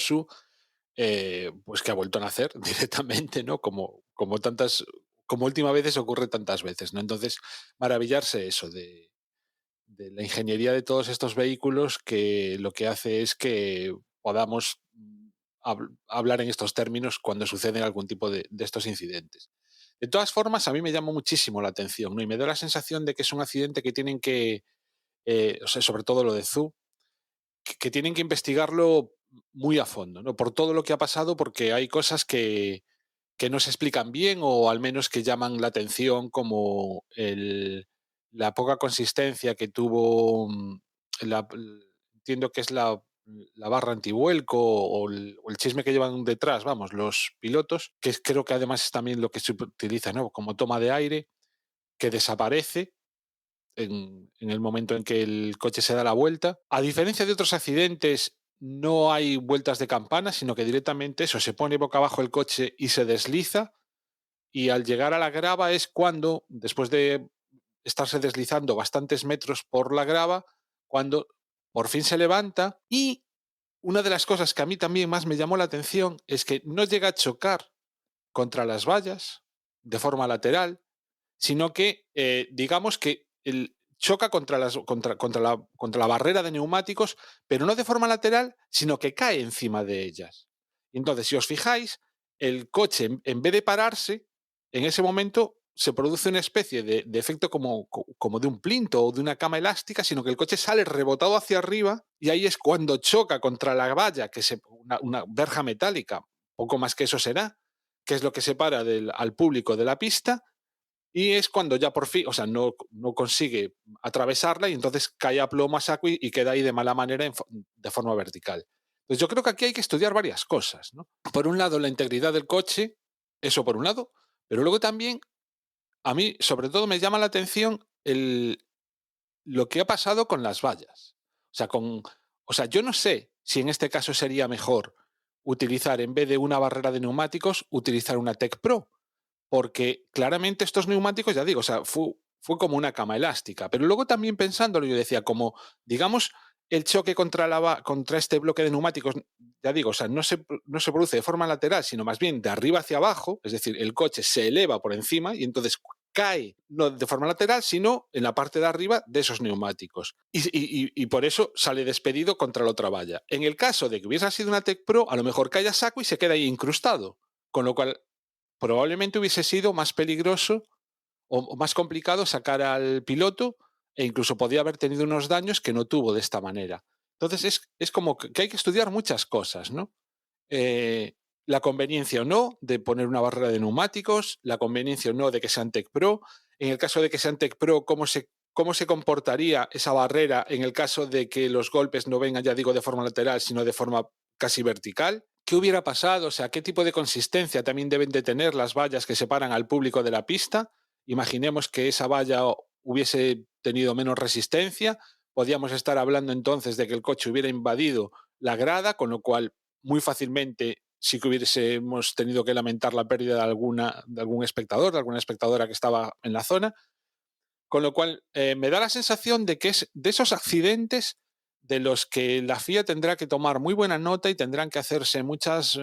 pues que ha vuelto a nacer directamente, ¿no? Como última veces ocurre tantas veces, ¿no? Entonces, maravillarse eso de la ingeniería de todos estos vehículos, que lo que hace es que podamos hablar en estos términos cuando suceden algún tipo de estos incidentes. De todas formas, a mí me llamó muchísimo la atención, ¿no? Y me da la sensación de que es un accidente que tienen o sea, sobre todo lo de Zhu, que tienen que investigarlo muy a fondo, ¿no? Por todo lo que ha pasado, porque hay cosas que no se explican bien, o al menos que llaman la atención, como la poca consistencia que tuvo, entiendo que es la barra antivuelco, o el chisme que llevan detrás, vamos, los pilotos, que creo que además es también lo que se utiliza, ¿no?, como toma de aire, que desaparece en el momento en que el coche se da la vuelta. A diferencia de otros accidentes, no hay vueltas de campana, sino que directamente eso, se pone boca abajo el coche y se desliza, y al llegar a la grava es cuando, después de estarse deslizando bastantes metros por la grava, cuando por fin se levanta. Y una de las cosas que a mí también más me llamó la atención es que no llega a chocar contra las vallas de forma lateral, sino que, digamos que choca contra la barrera de neumáticos, pero no de forma lateral, sino que cae encima de ellas. Y entonces, si os fijáis, el coche, en vez de pararse, en ese momento se produce una especie de efecto como de un plinto o de una cama elástica, sino que el coche sale rebotado hacia arriba, y ahí es cuando choca contra la valla, una verja metálica, poco más que eso será, que es lo que separa al público de la pista, y es cuando ya por fin, o sea, no consigue atravesarla, y entonces cae a plomo a saco y queda ahí de mala manera de forma vertical. Pues yo creo que aquí hay que estudiar varias cosas, ¿no? Por un lado, la integridad del coche, eso por un lado, pero luego también, a mí sobre todo me llama la atención lo que ha pasado con las vallas. O sea, yo no sé si en este caso sería mejor utilizar, en vez de una barrera de neumáticos, utilizar una Tech Pro, porque claramente estos neumáticos, ya digo, o sea, fue como una cama elástica. Pero luego también pensándolo, yo decía, como, digamos, el choque contra este bloque de neumáticos, ya digo, o sea, no se produce de forma lateral, sino más bien de arriba hacia abajo, es decir, el coche se eleva por encima y entonces cae no de forma lateral, sino en la parte de arriba de esos neumáticos. Y por eso sale despedido contra la otra valla. En el caso de que hubiese sido una Tech Pro, a lo mejor cae a saco y se queda ahí incrustado. Con lo cual, probablemente hubiese sido más peligroso o más complicado sacar al piloto, e incluso podía haber tenido unos daños que no tuvo de esta manera. Entonces es como que hay que estudiar muchas cosas, ¿no? Eh, la conveniencia o no de poner una barrera de neumáticos, la conveniencia o no de que sean Tech Pro. En el caso de que sean Tech Pro, cómo se comportaría esa barrera en el caso de que los golpes no vengan, ya digo, de forma lateral, sino de forma casi vertical. ¿Qué hubiera pasado? O sea, ¿qué tipo de consistencia también deben de tener las vallas que separan al público de la pista? Imaginemos que esa valla hubiese tenido menos resistencia, podríamos estar hablando entonces de que el coche hubiera invadido la grada, con lo cual muy fácilmente sí que hubiésemos tenido que lamentar la pérdida de algún espectador, de alguna espectadora que estaba en la zona. Con lo cual, me da la sensación de que es de esos accidentes de los que la FIA tendrá que tomar muy buena nota, y tendrán que hacerse muchos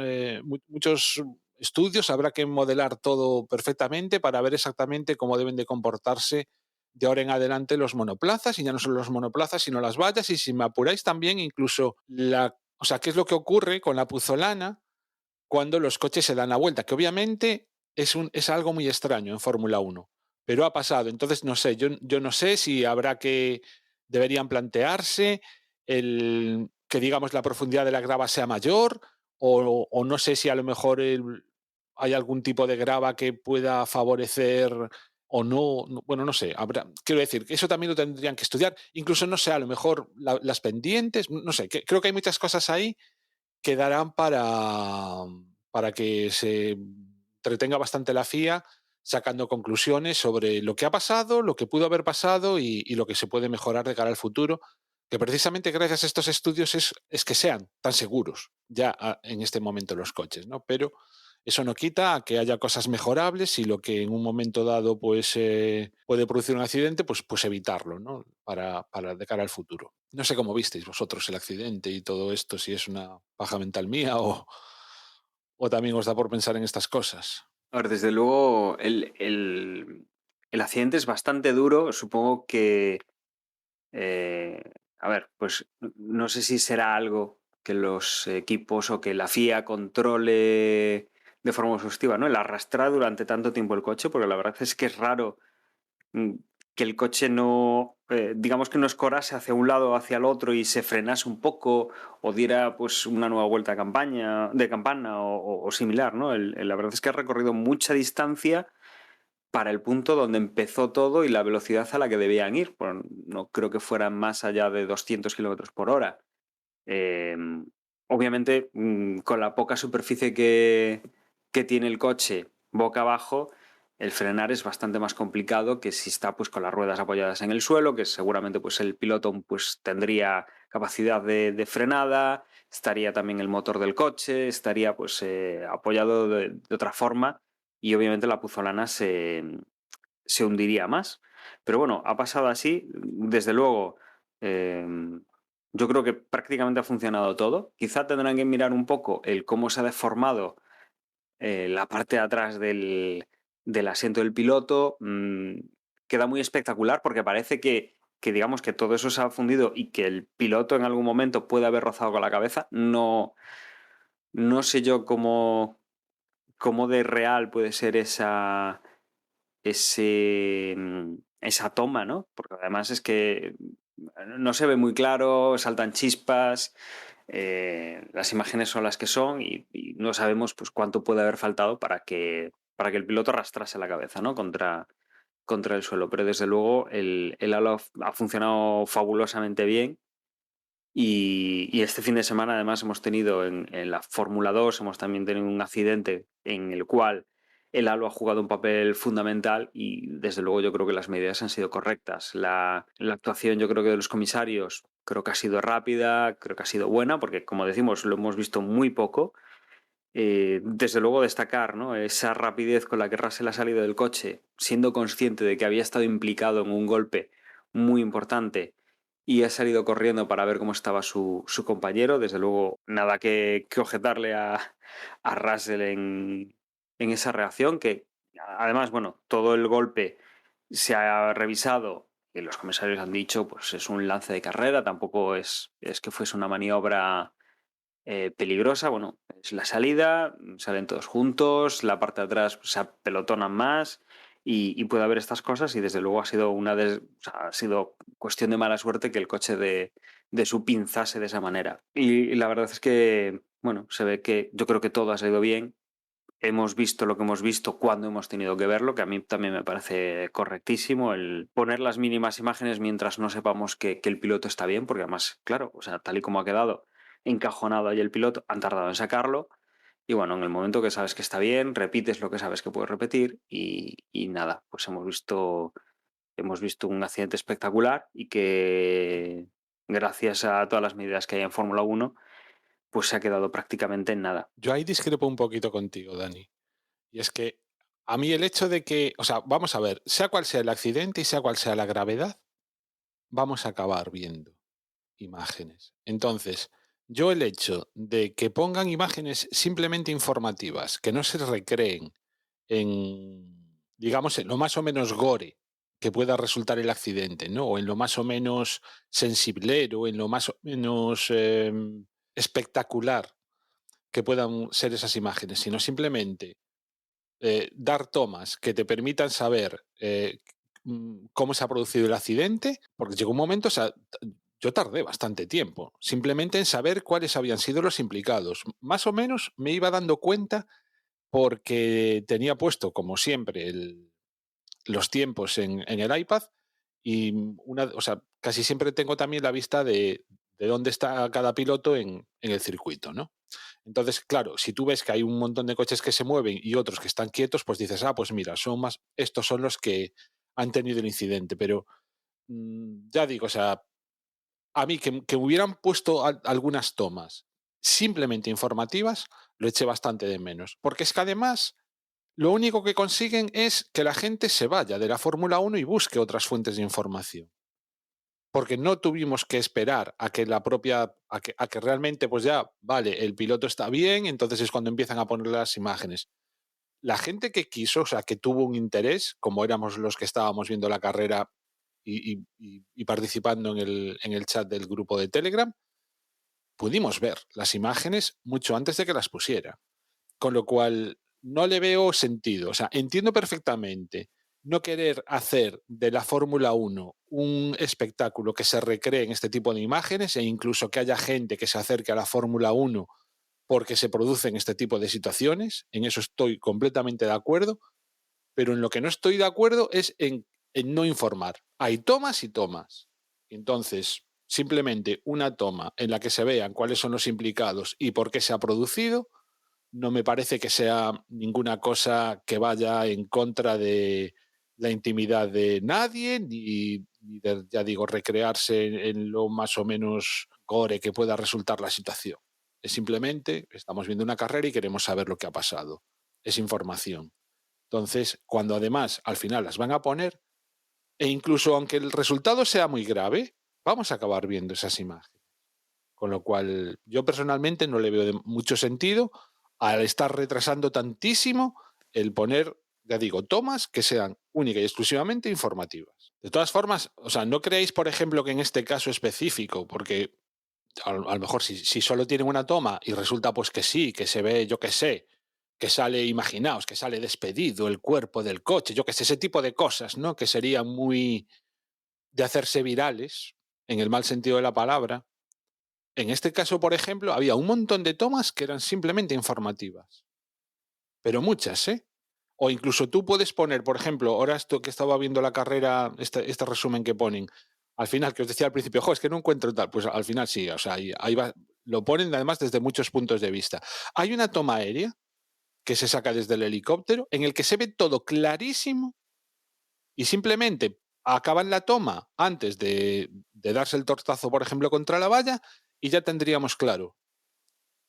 estudios, habrá que modelar todo perfectamente para ver exactamente cómo deben de comportarse de ahora en adelante los monoplazas, y ya no solo los monoplazas, sino las vallas, y si me apuráis también incluso o sea, qué es lo que ocurre con la puzolana cuando los coches se dan la vuelta, que obviamente es algo muy extraño en Fórmula 1, pero ha pasado. Entonces, no sé, yo no sé si deberían plantearse que, digamos, la profundidad de la grava sea mayor, o no sé si a lo mejor hay algún tipo de grava que pueda favorecer o no. Bueno, no sé, quiero decir, que eso también lo tendrían que estudiar. Incluso, no sé, a lo mejor las pendientes, no sé, creo que hay muchas cosas ahí que darán para que se entretenga bastante la FIA sacando conclusiones sobre lo que ha pasado, lo que pudo haber pasado, y lo que se puede mejorar de cara al futuro, que precisamente gracias a estos estudios es que sean tan seguros ya en este momento los coches, ¿no? Pero Eso no quita a que haya cosas mejorables y lo que en un momento dado pues, puede producir un accidente, pues evitarlo, ¿no? Para de cara al futuro. No sé cómo visteis vosotros el accidente y todo esto, si es una paja mental mía o también os da por pensar en estas cosas. A ver, desde luego, el accidente es bastante duro. Supongo que, eh, a ver, pues no sé si será algo que los equipos o que la FIA controle de forma exhaustiva, ¿no? El arrastrar durante tanto tiempo el coche, porque la verdad es que es raro mm, que el coche no, digamos que no escorase hacia un lado o hacia el otro y se frenase un poco o diera pues una nueva vuelta de campana o similar, ¿no? La verdad es que ha recorrido mucha distancia para el punto donde empezó todo y la velocidad a la que debían ir. Bueno, no creo que fueran más allá de 200 kilómetros por hora. Eh, Obviamente, con la poca superficie que tiene el coche boca abajo, el frenar es bastante más complicado que si está pues con las ruedas apoyadas en el suelo, que seguramente pues el piloto pues tendría capacidad de frenada, estaría también el motor del coche, estaría pues apoyado de otra forma y obviamente la puzolana se hundiría más. Pero bueno, ha pasado así, desde luego. eh, yo creo que prácticamente ha funcionado todo. Quizá tendrán que mirar un poco el cómo se ha deformado la parte de atrás del asiento del piloto. Queda muy espectacular porque parece que digamos que todo eso se ha fundido y que el piloto en algún momento puede haber rozado con la cabeza. No, no sé yo cómo de real puede ser esa toma, ¿no? Porque además es que no se ve muy claro, saltan chispas, las imágenes son las que son y no sabemos pues cuánto puede haber faltado para que el piloto arrastrase la cabeza, ¿no? Contra el suelo. Pero desde luego el halo ha funcionado fabulosamente bien. Y este fin de semana además hemos tenido en la Fórmula 2, hemos también tenido un accidente en el cual el halo ha jugado un papel fundamental y desde luego yo creo que las medidas han sido correctas. La actuación yo creo que de los comisarios creo que ha sido rápida, creo que ha sido buena, porque como decimos lo hemos visto muy poco. Desde luego destacar, ¿no? Esa rapidez con la que Russell ha salido del coche, siendo consciente de que había estado implicado en un golpe muy importante y ha salido corriendo para ver cómo estaba su compañero. Desde luego, nada que objetarle a Russell en esa reacción, que además, bueno, todo el golpe se ha revisado y los comisarios han dicho, pues es un lance de carrera, tampoco es que fuese una maniobra peligrosa. Bueno, es la salida, salen todos juntos, la parte de atrás se apelotonan más y puede haber estas cosas y desde luego ha sido ha sido cuestión de mala suerte que el coche de su pinzase de esa manera. Y la verdad es que, bueno, se ve que yo creo que todo ha salido bien. Hemos visto lo que hemos visto cuando hemos tenido que verlo, que a mí también me parece correctísimo el poner las mínimas imágenes mientras no sepamos que el piloto está bien, porque además, claro, o sea, tal y como ha quedado encajonado ahí el piloto, han tardado en sacarlo y bueno, en el momento que sabes que está bien, repites lo que sabes que puedes repetir y nada, pues hemos visto un accidente espectacular y que gracias a todas las medidas que hay en Fórmula 1, pues se ha quedado prácticamente en nada. Yo ahí discrepo un poquito contigo, Dani. Y es que a mí el hecho de que, o sea, vamos a ver, sea cual sea el accidente y sea cual sea la gravedad, vamos a acabar viendo imágenes. Entonces, yo el hecho de que pongan imágenes simplemente informativas, que no se recreen digamos, en lo más o menos gore que pueda resultar el accidente, ¿no? O en lo más o menos sensiblero, en lo más o menos espectacular que puedan ser esas imágenes, sino simplemente dar tomas que te permitan saber cómo se ha producido el accidente, porque llegó un momento, o sea, yo tardé bastante tiempo, simplemente en saber cuáles habían sido los implicados. Más o menos me iba dando cuenta porque tenía puesto, como siempre, los tiempos en el iPad y o sea, casi siempre tengo también la vista de dónde está cada piloto en el circuito, ¿no? Entonces, claro, si tú ves que hay un montón de coches que se mueven y otros que están quietos, pues dices, pues mira, estos son los que han tenido el incidente. Pero ya digo, o sea, a mí que hubieran puesto algunas tomas simplemente informativas, lo eché bastante de menos. Porque es que además lo único que consiguen es que la gente se vaya de la Fórmula 1 y busque otras fuentes de información. Porque no tuvimos que esperar a que a que realmente, pues ya, vale, el piloto está bien, entonces es cuando empiezan a poner las imágenes. La gente que quiso, o sea, que tuvo un interés, como éramos los que estábamos viendo la carrera y participando en el chat del grupo de Telegram, pudimos ver las imágenes mucho antes de que las pusiera. Con lo cual, no le veo sentido. O sea, entiendo perfectamente no querer hacer de la Fórmula 1 un espectáculo que se recree en este tipo de imágenes e incluso que haya gente que se acerque a la Fórmula 1 porque se producen este tipo de situaciones. En eso estoy completamente de acuerdo. Pero en lo que no estoy de acuerdo es en no informar. Hay tomas y tomas. Entonces, simplemente una toma en la que se vean cuáles son los implicados y por qué se ha producido, no me parece que sea ninguna cosa que vaya en contra de la intimidad de nadie, ni de, ya digo, recrearse en lo más o menos gore que pueda resultar la situación. Es simplemente, estamos viendo una carrera y queremos saber lo que ha pasado. Es información. Entonces, cuando además al final las van a poner, e incluso aunque el resultado sea muy grave, vamos a acabar viendo esas imágenes. Con lo cual, yo personalmente no le veo de mucho sentido al estar retrasando tantísimo el poner, ya digo, tomas que sean única y exclusivamente informativas. De todas formas, o sea, no creéis, por ejemplo, que en este caso específico, porque a lo mejor si solo tienen una toma y resulta pues que sí, que se ve, yo qué sé, que sale, imaginaos, que sale despedido el cuerpo del coche, yo qué sé, ese tipo de cosas, ¿no? Que serían muy de hacerse virales, en el mal sentido de la palabra. En este caso, por ejemplo, había un montón de tomas que eran simplemente informativas. Pero muchas, ¿eh? O incluso tú puedes poner, por ejemplo, ahora esto que estaba viendo la carrera, este resumen que ponen, al final, que os decía al principio, jo, es que no encuentro tal, pues al final sí, o sea, ahí va, lo ponen además desde muchos puntos de vista. Hay una toma aérea que se saca desde el helicóptero en el que se ve todo clarísimo y simplemente acaban la toma antes de darse el tortazo, por ejemplo, contra la valla y ya tendríamos claro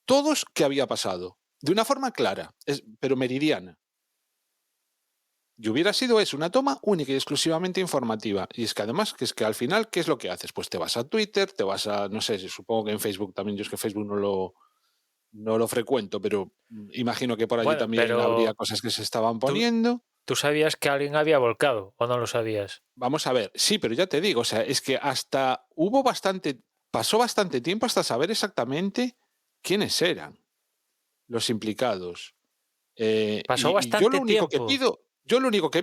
todos qué había pasado, de una forma clara, pero meridiana. Y hubiera sido eso, una toma única y exclusivamente informativa. Y es que además, que es que al final, ¿qué es lo que haces? Pues te vas a Twitter, te vas a, no sé, supongo que en Facebook también, yo es que Facebook no lo frecuento, pero imagino que por allí Bueno, también habría pero cosas que se estaban tú, poniendo. tú sabías que alguien había volcado o no lo sabías. Vamos a ver, sí, pero ya te digo, o sea, es que pasó bastante tiempo hasta saber exactamente quiénes eran los implicados. Pasó Y yo lo bastante único que tiempo.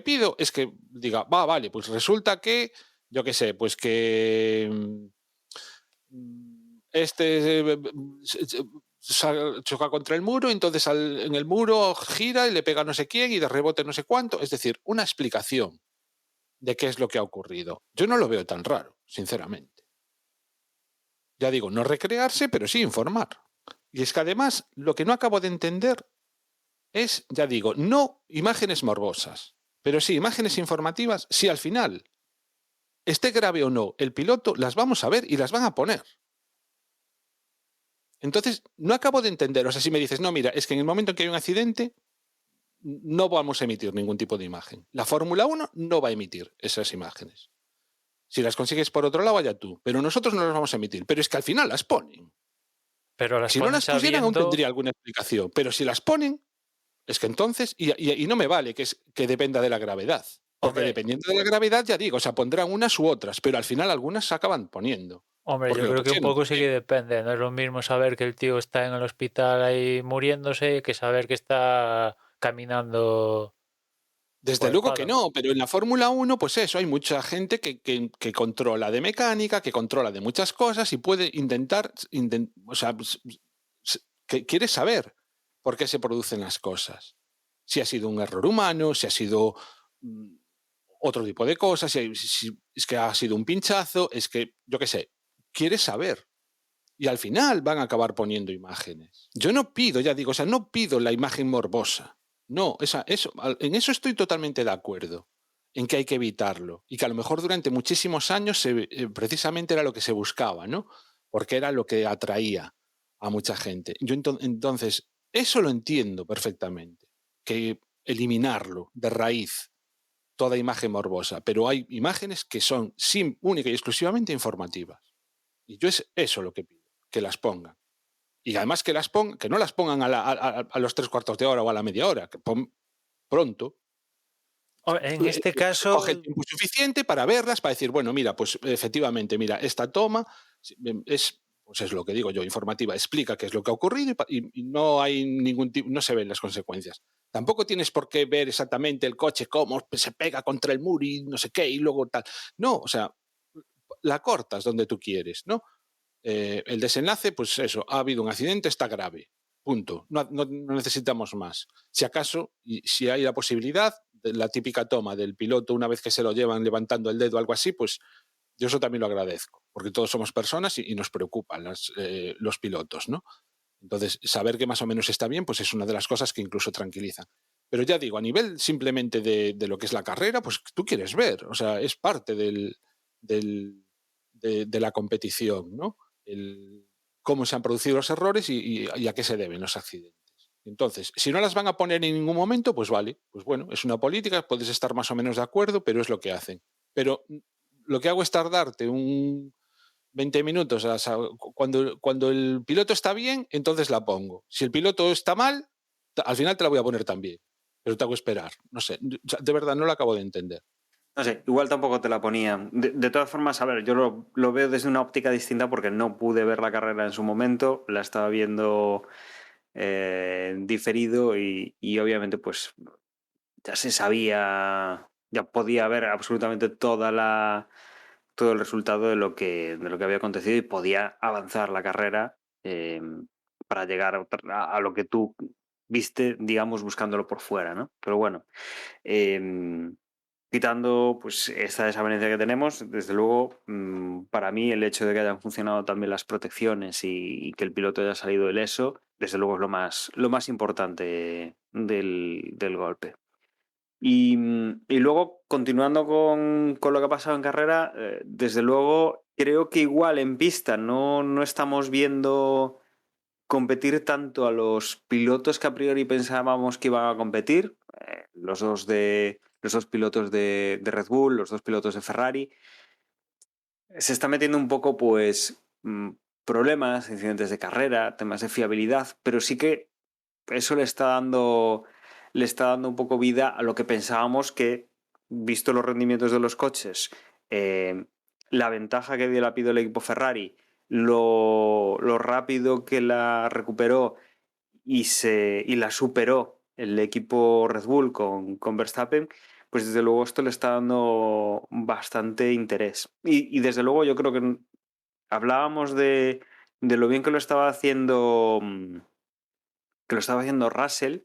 pido es que diga, vale, pues resulta que, yo qué sé, pues que este choca contra el muro, entonces en el muro gira y le pega a no sé quién y de rebote no sé cuánto. Es decir, una explicación de qué es lo que ha ocurrido. Yo no lo veo tan raro, sinceramente. Ya digo, no recrearse, pero sí informar. Y es que además, lo que no acabo de entender es, ya digo, no imágenes morbosas, pero sí imágenes informativas, si al final, esté grave o no, el piloto las vamos a ver y las van a poner. Entonces, no acabo de entender, o sea, si me dices, no, mira, es que en el momento en que hay un accidente, no vamos a emitir ningún tipo de imagen. La Fórmula 1 no va a emitir esas imágenes. Si las consigues por otro lado, vaya tú, pero nosotros no las vamos a emitir. Pero es que al final las ponen. Pero las Si no ponen las pusieran, aún sabiendo. tendría alguna explicación, pero si las ponen, es que entonces, y no me vale que dependa de la gravedad, porque Hombre, dependiendo de la gravedad, ya digo, o sea, pondrán unas u otras, pero al final algunas se acaban poniendo, hombre, porque yo lo creo que un pusieron poco sí también. que depende. No es lo mismo saber que el tío está en el hospital ahí muriéndose que saber que está caminando Desde por el luego que paddock. no, pero en la Fórmula 1, pues eso, hay mucha gente que controla de mecánica, que controla de muchas cosas y puede o sea, que quiere saber por qué se producen las cosas. Si ha sido un error humano, si ha sido mm, otro tipo de cosas, si es que ha sido un pinchazo, es que, yo qué sé, quiere saber. Y al final van a acabar poniendo imágenes. Yo no pido, ya digo, o sea, no pido la imagen morbosa. No, en eso estoy totalmente de acuerdo, en que hay que evitarlo. Y que a lo mejor durante muchísimos años precisamente era lo que se buscaba, ¿no? Porque era lo que atraía a mucha gente. Entonces, Eso lo entiendo perfectamente, que eliminarlo de raíz, toda imagen morbosa, pero hay imágenes que son única y exclusivamente informativas. Y yo es eso lo que pido, que las pongan. Y además que no las pongan a los 3/4 de hora o a la media hora, que pronto. En este Se coge el caso, tiempo suficiente para verlas, para decir, bueno, mira, pues efectivamente, mira, esta toma pues es lo que digo yo, informativa, explica qué es lo que ha ocurrido y no hay ningún tipo, no se ven las consecuencias. Tampoco tienes por qué ver exactamente el coche cómo se pega contra el muro y no sé qué y luego tal. No, o sea, la cortas donde tú quieres, ¿no? El desenlace, pues eso, ha habido un accidente, está grave. Punto. No necesitamos más. Si acaso, y si hay la posibilidad, de la típica toma del piloto una vez que se lo llevan levantando el dedo o algo así, pues yo eso también lo agradezco, porque todos somos personas y nos preocupan los pilotos, ¿no? Entonces, saber que más o menos está bien, pues es una de las cosas que incluso tranquilizan. Pero ya digo, a nivel simplemente de lo que es la carrera, pues tú quieres ver, o sea, es parte de la competición, ¿no? Cómo se han producido los errores y a qué se deben los accidentes. Entonces, si no las van a poner en ningún momento, pues vale, pues bueno, es una política, puedes estar más o menos de acuerdo, pero es lo que hacen. Pero lo que hago es tardarte 20 minutos, o sea, cuando el piloto está bien, entonces la pongo. Si el piloto está mal, al final te la voy a poner también, pero te hago esperar. No sé, de verdad no lo acabo de entender. No sé, igual tampoco te la ponía. De todas formas, a ver, yo lo veo desde una óptica distinta porque no pude ver la carrera en su momento, la estaba viendo diferido y obviamente pues ya se sabía, ya podía ver absolutamente todo el resultado de lo que había acontecido y podía avanzar la carrera para llegar a lo que tú viste, digamos, buscándolo por fuera, ¿no? Pero bueno, quitando pues esta desavenencia que tenemos, desde luego, para mí el hecho de que hayan funcionado también las protecciones y que el piloto haya salido ileso, desde luego es lo más importante del golpe. Y luego, continuando con lo que ha pasado en carrera, desde luego creo que igual en pista no estamos viendo competir tanto a los pilotos que a priori pensábamos que iban a competir, los dos pilotos de Red Bull, los dos pilotos de Ferrari. Se está metiendo un poco, pues, problemas, incidentes de carrera, temas de fiabilidad, pero sí que eso le está dando un poco vida a lo que pensábamos que, visto los rendimientos de los coches, la ventaja que dio el equipo Ferrari, lo rápido que la recuperó y la superó el equipo Red Bull con Verstappen, pues desde luego esto le está dando bastante interés. Y desde luego yo creo que hablábamos de lo bien que lo estaba haciendo Russell,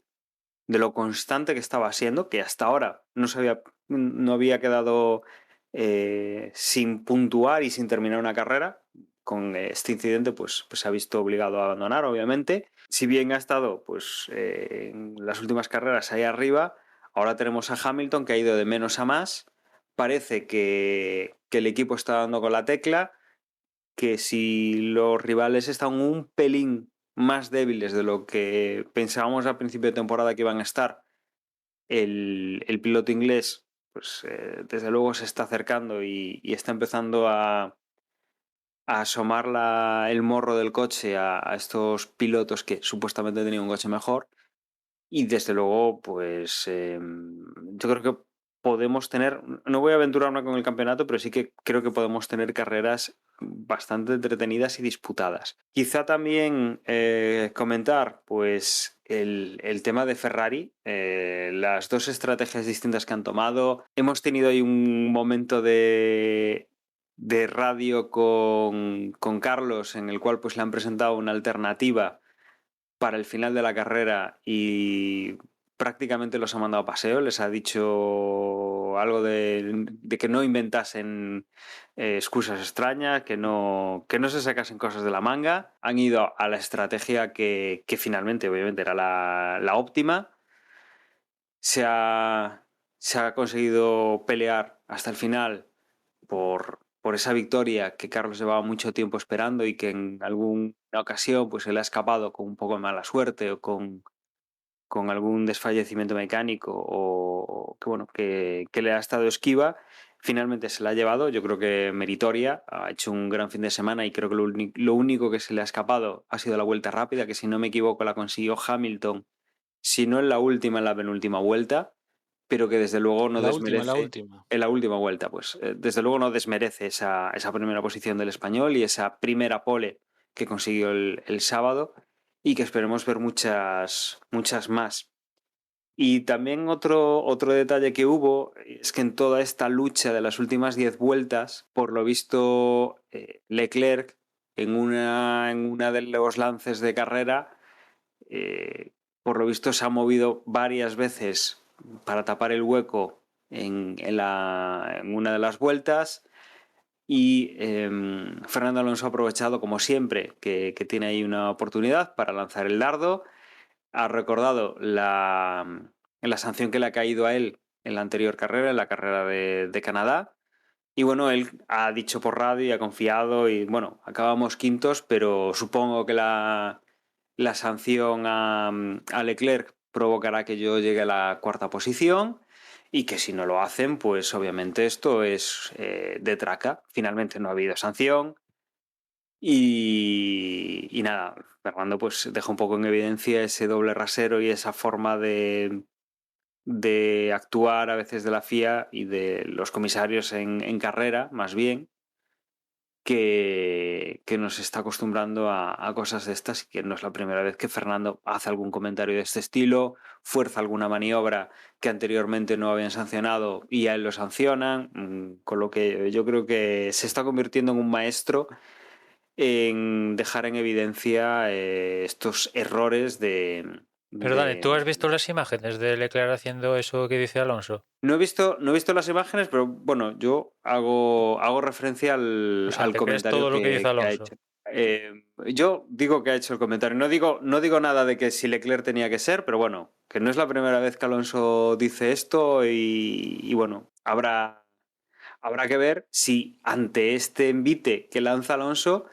de lo constante que estaba siendo, que hasta ahora no había quedado sin puntuar y sin terminar una carrera. Con este incidente pues se ha visto obligado a abandonar, obviamente. Si bien ha estado pues en las últimas carreras ahí arriba, ahora tenemos a Hamilton que ha ido de menos a más. Parece que el equipo está dando con la tecla, que si los rivales están un pelín más débiles de lo que pensábamos al principio de temporada que iban a estar, el piloto inglés pues desde luego se está acercando y está empezando a asomar el morro del coche a estos pilotos que supuestamente tenían un coche mejor. Y desde luego, pues yo creo que podemos tener, no voy a aventurarme con el campeonato, pero sí que creo que podemos tener carreras bastante entretenidas y disputadas. Quizá también comentar, pues, el tema de Ferrari, las dos estrategias distintas que han tomado. Hemos tenido ahí un momento de radio con Carlos, en el cual pues le han presentado una alternativa para el final de la carrera y prácticamente los ha mandado a paseo. Les ha dicho algo de que no inventasen excusas extrañas, que no se sacasen cosas de la manga. Han ido a la estrategia que finalmente, obviamente, era la óptima. Se ha conseguido pelear hasta el final por por esa victoria que Carlos llevaba mucho tiempo esperando y que en alguna ocasión pues se le ha escapado con un poco de mala suerte o con algún desfallecimiento mecánico o que, bueno, que le ha estado esquiva. Finalmente se la ha llevado, yo creo que meritoria, ha hecho un gran fin de semana y creo que lo único que se le ha escapado ha sido la vuelta rápida, que si no me equivoco la consiguió Hamilton, si no en la última, en la penúltima vuelta, pero que desde luego no La desmerece. última. En la última vuelta, pues desde luego no desmerece esa primera posición del español y esa primera pole que consiguió el sábado y que esperemos ver muchas más. Y también otro detalle que hubo es que en toda esta lucha de las últimas 10 vueltas, por lo visto, Leclerc en una de los lances de carrera, por lo visto se ha movido varias veces para tapar el hueco en una de las vueltas y Fernando Alonso ha aprovechado, como siempre, que tiene ahí una oportunidad para lanzar el dardo. Ha recordado la sanción que le ha caído a él en la anterior carrera, en la carrera de Canadá. Y bueno, él ha dicho por radio y ha confiado y bueno, acabamos quintos, pero supongo que la sanción a Leclerc provocará que yo llegue a la cuarta posición y que si no lo hacen, pues obviamente esto es de traca. Finalmente no ha habido sanción y nada, Fernando pues deja un poco en evidencia ese doble rasero y esa forma de actuar a veces de la FIA y de los comisarios en carrera, más bien, que nos está acostumbrando a cosas de estas y que no es la primera vez que Fernando hace algún comentario de este estilo, fuerza alguna maniobra que anteriormente no habían sancionado y a él lo sancionan, con lo que yo creo que se está convirtiendo en un maestro en dejar en evidencia estos errores Pero Dani, ¿tú has visto las imágenes de Leclerc haciendo eso que dice Alonso? No he visto las imágenes, pero bueno, yo hago referencia O sea, al ¿te crees comentario todo lo que dice que ha Alonso? hecho. Yo digo que ha hecho el comentario. No digo nada de que si Leclerc tenía que ser, pero bueno, que no es la primera vez que Alonso dice esto y bueno, habrá que ver si ante este envite que lanza Alonso,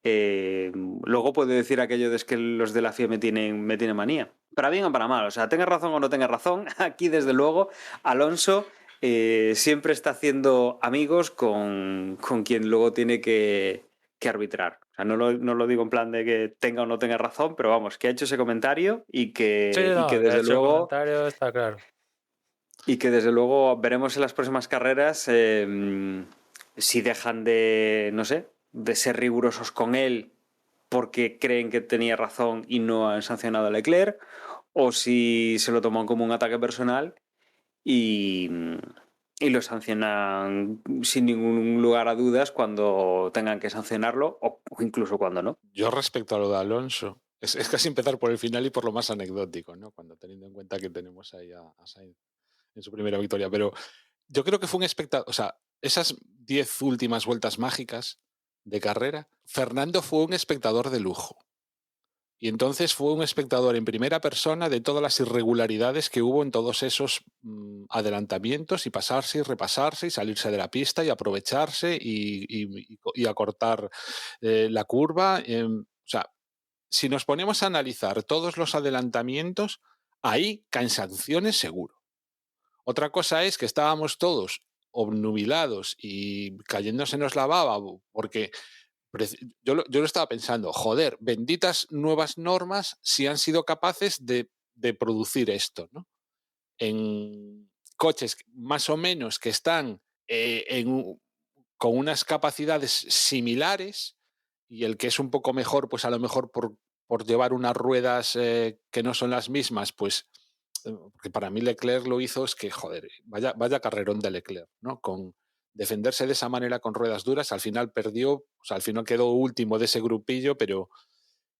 luego puede decir aquello de es que los de la FIA me tienen manía. Para bien o para mal, o sea, tenga razón o no tenga razón, aquí desde luego Alonso siempre está haciendo amigos con quien luego tiene que arbitrar. O sea, no lo digo en plan de que tenga o no tenga razón, pero vamos, que ha hecho ese comentario Sí, no, que ha desde hecho el luego comentario, está claro. veremos en las próximas carreras si dejan de, no sé, de ser rigurosos con él porque creen que tenía razón y no han sancionado a Leclerc, o si se lo toman como un ataque personal y, lo sancionan sin ningún lugar a dudas cuando tengan que sancionarlo o incluso cuando no. Yo respecto a lo de Alonso, es casi empezar por el final y por lo más anecdótico, ¿no? Cuando teniendo en cuenta que tenemos ahí a Sainz en su primera victoria. Pero yo creo que fue un espectador, o sea, esas 10 últimas vueltas mágicas de carrera, Fernando fue un espectador de lujo. Y entonces fue un espectador en primera persona de todas las irregularidades que hubo en todos esos adelantamientos y pasarse y repasarse y salirse de la pista y aprovecharse y acortar la curva. O sea, si nos ponemos a analizar todos los adelantamientos, ahí caen sanciones seguro. Otra cosa es que estábamos todos obnubilados y cayéndosenos la baba porque yo lo estaba pensando, joder, benditas nuevas normas si han sido capaces de producir esto, ¿no? En coches más o menos que están con unas capacidades similares y el que es un poco mejor, pues a lo mejor por llevar unas ruedas que no son las mismas, pues porque para mí Leclerc lo hizo, es que, joder, vaya carrerón de Leclerc, ¿no? Con defenderse de esa manera con ruedas duras, al final perdió, o sea, al final quedó último de ese grupillo, pero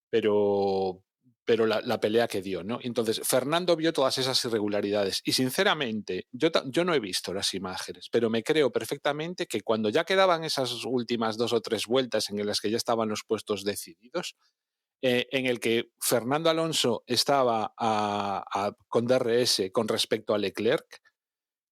la pelea que dio, ¿no? Entonces, Fernando vio todas esas irregularidades y sinceramente, yo no he visto las imágenes, pero me creo perfectamente que cuando ya quedaban esas últimas 2 o 3 vueltas en las que ya estaban los puestos decididos, en el que Fernando Alonso estaba con DRS con respecto a Leclerc,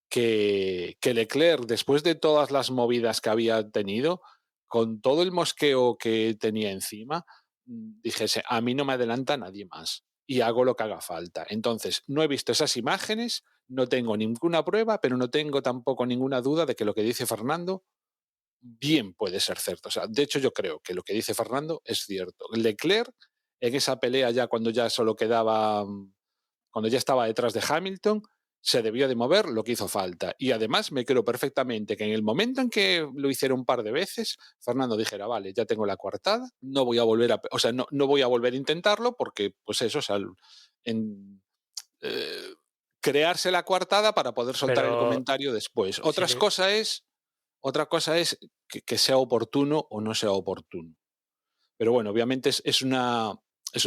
que Leclerc, después de todas las movidas que había tenido, con todo el mosqueo que tenía encima, dijese, a mí no me adelanta nadie más y hago lo que haga falta. Entonces, no he visto esas imágenes, no tengo ninguna prueba, pero no tengo tampoco ninguna duda de que lo que dice Fernando bien puede ser cierto. O sea, de hecho, yo creo que lo que dice Fernando es cierto. Leclerc, en esa pelea ya cuando ya solo quedaba, cuando ya estaba detrás de Hamilton, se debió de mover lo que hizo falta. Y además me creo perfectamente que en el momento en que lo hiciera un par de veces, Fernando dijera, vale, ya tengo la coartada, no voy a volver a, o sea, no voy a volver a intentarlo porque, pues eso, o sea, en, eh, crearse la coartada para poder soltar el Pero comentario después. sí, Otra cosa es que sea oportuno o no sea oportuno. Pero bueno, obviamente es una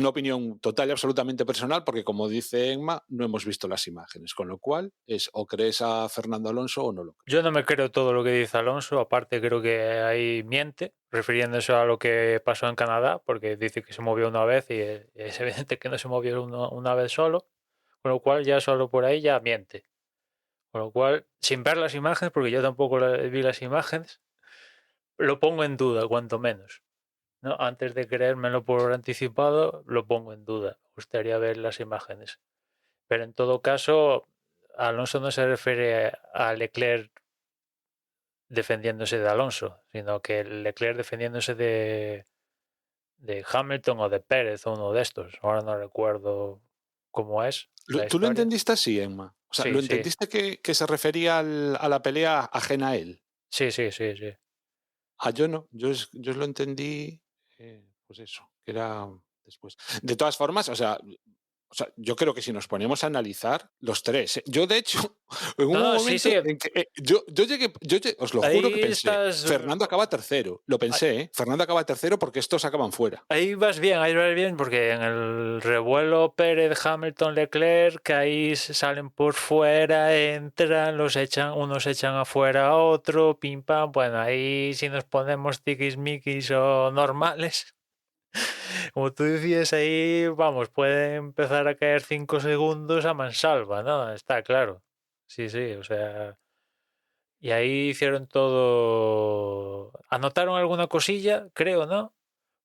opinión total y absolutamente personal porque, como dice Emma, no hemos visto las imágenes, con lo cual es o crees a Fernando Alonso o no lo crees. yo no me creo todo lo que dice Alonso, aparte creo que ahí miente, refiriéndose a lo que pasó en Canadá, porque dice que se movió una vez y es evidente que no se movió una vez solo, con lo cual ya solo por ahí ya miente. Con lo cual, sin ver las imágenes, porque yo tampoco vi las imágenes, lo pongo en duda, cuanto menos. ¿No? Antes de creérmelo por anticipado, lo pongo en duda. Me gustaría ver las imágenes. Pero en todo caso, Alonso no se refiere a Leclerc defendiéndose de Alonso, sino que Leclerc defendiéndose de Hamilton o de Pérez o uno de estos. Ahora no recuerdo cómo es la ¿Tú lo historia. entendiste así, Emma? O sea, Sí, ¿lo sí, entendiste que se refería a la pelea ajena a él? sí. Ah, yo no. Yo lo entendí, pues eso, que era después. De todas formas, o sea, yo creo que si nos ponemos a analizar los tres, yo de hecho, en un No, sí, momento sí. en que os lo juro que Ahí pensé, estás. Fernando acaba tercero, lo pensé, Fernando acaba tercero porque estos acaban fuera. Ahí vas bien, porque en el revuelo Pérez, Hamilton, Leclerc, que ahí salen por fuera, entran, unos echan afuera a otro, pim pam. Bueno, ahí si nos ponemos tiquismiquis o normales, como tú decías, ahí vamos, puede empezar a caer 5 segundos a mansalva, ¿no? Está claro. Sí, o sea. Y ahí hicieron todo. Anotaron alguna cosilla, creo, ¿no?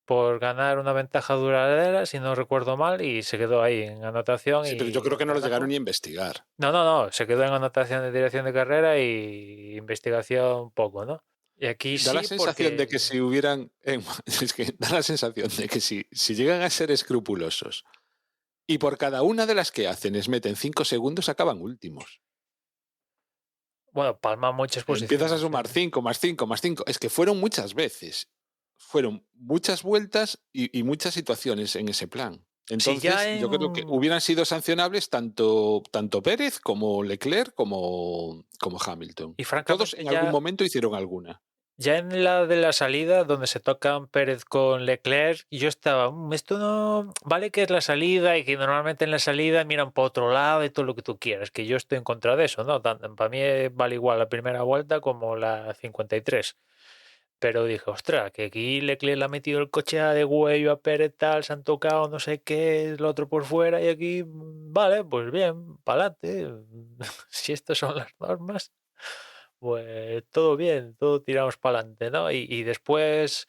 Por ganar una ventaja duradera, si no recuerdo mal, y se quedó ahí en anotación Sí, pero yo creo y que no lo llegaron ganaron. ni a investigar. No, se quedó en anotación de dirección de carrera y investigación poco, ¿no? Y aquí Da la sí, sensación de que porque. si hubieran, es que da la sensación de que si llegan a ser escrupulosos y por cada una de las que hacen les meten 5 segundos, acaban últimos. Bueno, palma muchas Empiezas a posiciones. sumar 5 más 5 más 5. Es que fueron muchas veces. Fueron muchas vueltas y muchas situaciones en ese plan. Si ya Entonces, yo creo que en. hubieran sido sancionables tanto Pérez como Leclerc como Hamilton. Y Todos francamente en algún ya. momento hicieron alguna. Ya en la de la salida, donde se tocan Pérez con Leclerc, yo estaba, esto no, vale que es la salida y que normalmente en la salida miran por otro lado y todo lo que tú quieras, que yo estoy en contra de eso, ¿no? Para mí vale igual la primera vuelta como la 53. Pero dije, ostras, que aquí Leclerc le ha metido el coche de huello a Pérez, tal, se han tocado no sé qué, el otro por fuera y aquí, vale, pues bien, pa'lante. Si estas son las normas, pues todo bien, todo tiramos para adelante, ¿no? Y después,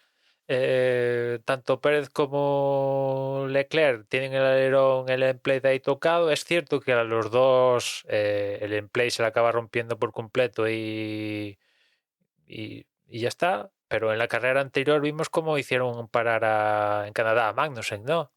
tanto Pérez como Leclerc tienen el alerón, el emplate ahí tocado. Es cierto que a los dos el emplate se le acaba rompiendo por completo y ya está. Pero en la carrera anterior vimos cómo hicieron parar en Canadá a Magnussen, ¿no?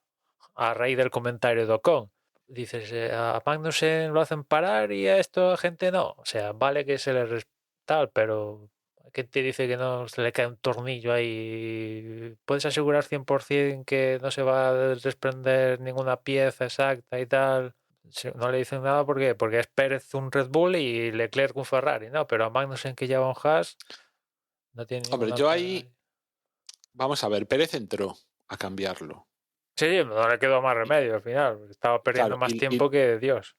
A raíz del comentario de Ocon. Dices, a Magnussen lo hacen parar y a esta gente no. O sea, vale que se le tal, pero ¿quién te dice que no se le cae un tornillo ahí? ¿Puedes asegurar 100% que no se va a desprender ninguna pieza exacta y tal? No le dicen nada, ¿por qué? Porque es Pérez un Red Bull y Leclerc un Ferrari, ¿no? Pero a Magnussen, que lleva un Haas, no tiene Hombre, ninguna yo pega. ahí, vamos a ver, Pérez entró a cambiarlo. Sí, no le quedó más remedio al final. Estaba perdiendo Claro, más tiempo que Dios.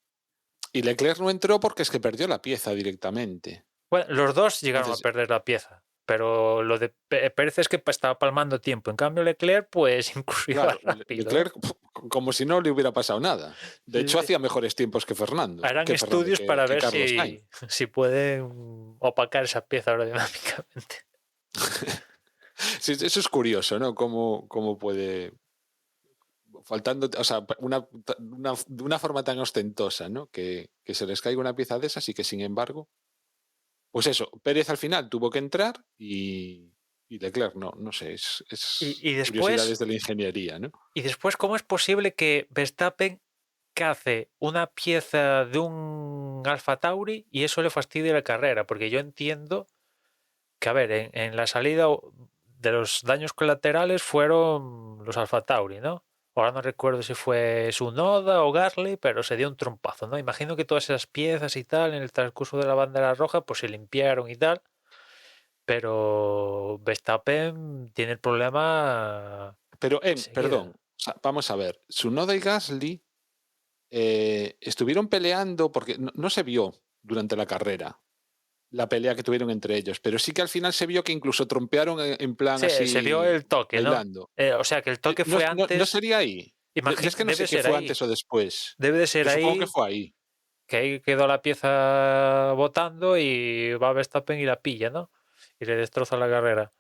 y Leclerc no entró porque es que perdió la pieza directamente. Bueno, los dos llegaron a Entonces, perder la pieza, pero lo de Pérez es que estaba palmando tiempo. En cambio, Leclerc, pues incluso iba claro, rápido, ¿eh? Leclerc, como si no le hubiera pasado nada. De hecho, hacía mejores tiempos que Fernando. Harán que Fernando, estudios para que ver Carlos Sainz. si pueden opacar esa pieza aerodinámicamente. Sí, eso es curioso, ¿no? Cómo puede, faltando, o sea, de una forma tan ostentosa, ¿no? Que se les caiga una pieza de esas y que, sin embargo, pues eso, Pérez al final tuvo que entrar y Leclerc no sé, es Y curiosidades después, de la ingeniería, ¿no? ¿cómo es posible que Verstappen cace una pieza de un Alfa Tauri y eso le fastidie la carrera? Porque yo entiendo que, a ver, en la salida de los daños colaterales fueron los Alfa Tauri, ¿no? Ahora no recuerdo si fue Tsunoda o Gasly, pero se dio un trompazo, ¿no? Imagino que todas esas piezas y tal, en el transcurso de la bandera roja, pues se limpiaron y tal, pero Verstappen tiene el problema Pero, perdón, enseguida. o sea, vamos a ver, Tsunoda y Gasly estuvieron peleando porque no se vio durante la carrera la pelea que tuvieron entre ellos, pero sí que al final se vio que incluso trompearon en plan Se vio así el toque, ¿no? bailando. O sea, que el toque No, fue no antes, sería ahí. Yo es que no debe sé qué ser fue ahí, antes o después. debe de ser Yo supongo que ahí, fue ahí. que ahí quedó la pieza botando y va Verstappen y la pilla, ¿no? Y le destroza la carrera.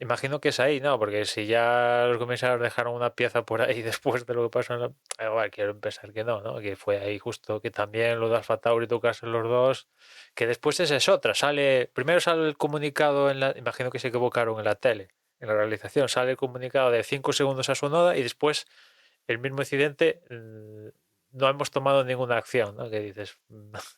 Imagino que es ahí, ¿no? Porque si ya los comisarios dejaron una pieza por ahí después de lo que pasó en la... Bueno, quiero pensar que no, ¿no? Que fue ahí justo que también lo de Alfa Tauri tocarse los dos, que después esa es otra, primero sale el comunicado imagino que se equivocaron en la tele, en la realización, sale el comunicado de 5 segundos a su noda y después el mismo incidente, no hemos tomado ninguna acción, ¿no? Que dices,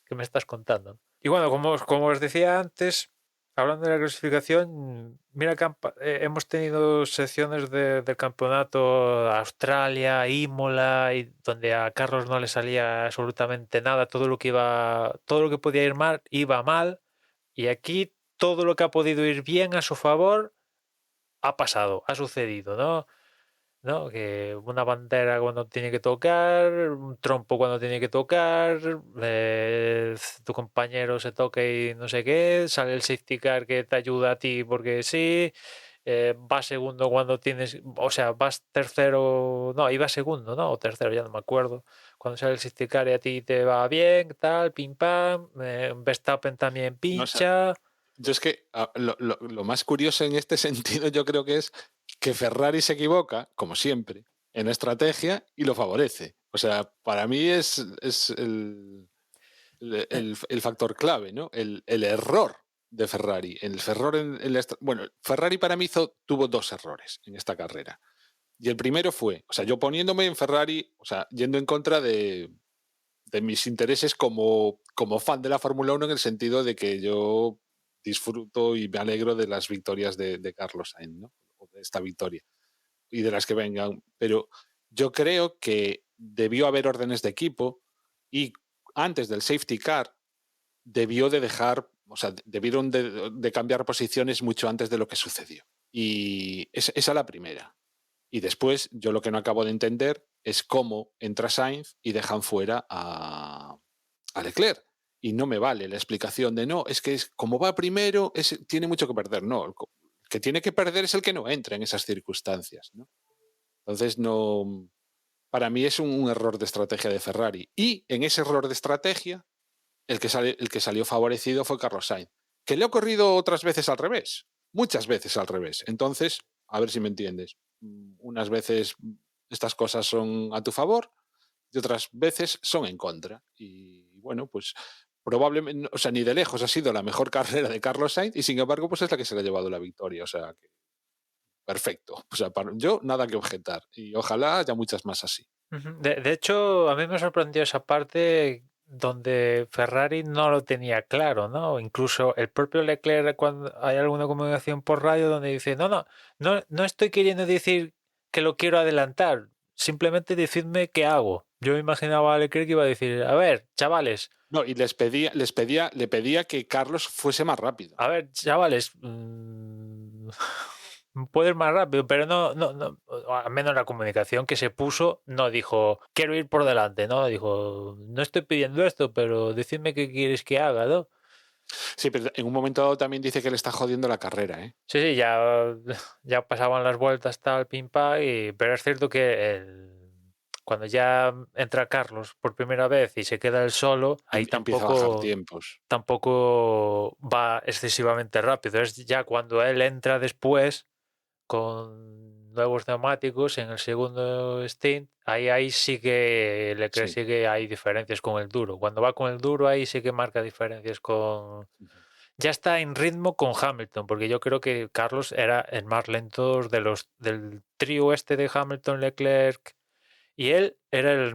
¿qué me estás contando? Y bueno, como os decía antes, hablando de la clasificación, mira que hemos tenido secciones del campeonato, Australia, Imola, y donde a Carlos no le salía absolutamente nada, todo lo que podía ir mal iba mal, y aquí todo lo que ha podido ir bien a su favor ha pasado, ha sucedido, ¿no? ¿No? Que una bandera cuando tiene que tocar, un trompo cuando tiene que tocar, tu compañero se toca y no sé qué, sale el safety car que te ayuda a ti porque sí, vas segundo cuando tienes, o sea, vas tercero, no, ibas segundo, ¿no? O tercero, ya no me acuerdo. Cuando sale el safety car y a ti te va bien, tal, pim pam, Verstappen también No sé. pincha. Yo es que lo más curioso en este sentido yo creo que es que Ferrari se equivoca, como siempre, en estrategia y lo favorece. O sea, para mí es el factor clave, ¿no? El error de Ferrari. Bueno, Ferrari para mí tuvo dos errores en esta carrera. Y el primero fue, o sea, yo poniéndome en Ferrari, o sea, yendo en contra de mis intereses como fan de la Fórmula 1 en el sentido de que yo disfruto y me alegro de las victorias de Carlos Sainz, ¿no? O de esta victoria y de las que vengan. Pero yo creo que debió haber órdenes de equipo y antes del safety car debió de dejar, o sea, debieron de cambiar posiciones mucho antes de lo que sucedió. Y esa es la primera. Y después, yo lo que no acabo de entender es cómo entra Sainz y dejan fuera a Leclerc. Y no me vale la explicación de no, es que como va primero, tiene mucho que perder. No, el que tiene que perder es el que no entra en esas circunstancias, ¿no? Entonces, no, para mí es un error de estrategia de Ferrari. Y en ese error de estrategia, el que salió favorecido fue Carlos Sainz, que le ha ocurrido otras veces al revés, muchas veces al revés. Entonces, a ver si me entiendes. Unas veces estas cosas son a tu favor y otras veces son en contra. Y bueno, pues probablemente, o sea, ni de lejos ha sido la mejor carrera de Carlos Sainz y sin embargo, pues es la que se le ha llevado la victoria. O sea, que perfecto. O sea, yo nada que objetar y ojalá haya muchas más así. Ujú. De hecho, a mí me sorprendió esa parte donde Ferrari no lo tenía claro, ¿no? Incluso el propio Leclerc, cuando hay alguna comunicación por radio donde dice, no estoy queriendo decir que lo quiero adelantar, simplemente decidme qué hago. Yo me imaginaba a Leclerc que iba a decir, a ver, chavales, No, y le pedía que Carlos fuese más rápido. puedo ir más rápido, pero no, al menos la comunicación que se puso no dijo, quiero ir por delante, ¿no? Dijo, no estoy pidiendo esto, pero decidme qué quieres que haga, ¿no? Sí, pero en un momento dado también dice que le está jodiendo la carrera, ¿eh? Sí, ya pasaban las vueltas, tal, pim, pam, pero es cierto que cuando ya entra Carlos por primera vez y se queda él solo, ahí Empieza a bajar tiempos. tampoco va excesivamente rápido. Es ya cuando él entra después con nuevos neumáticos en el segundo stint, ahí sí que Leclerc Sí. sí que hay diferencias con el duro. Cuando va con el duro, ahí sí que marca diferencias con... Ya está en ritmo con Hamilton, porque yo creo que Carlos era el más lento del trío este de Hamilton, Leclerc y él era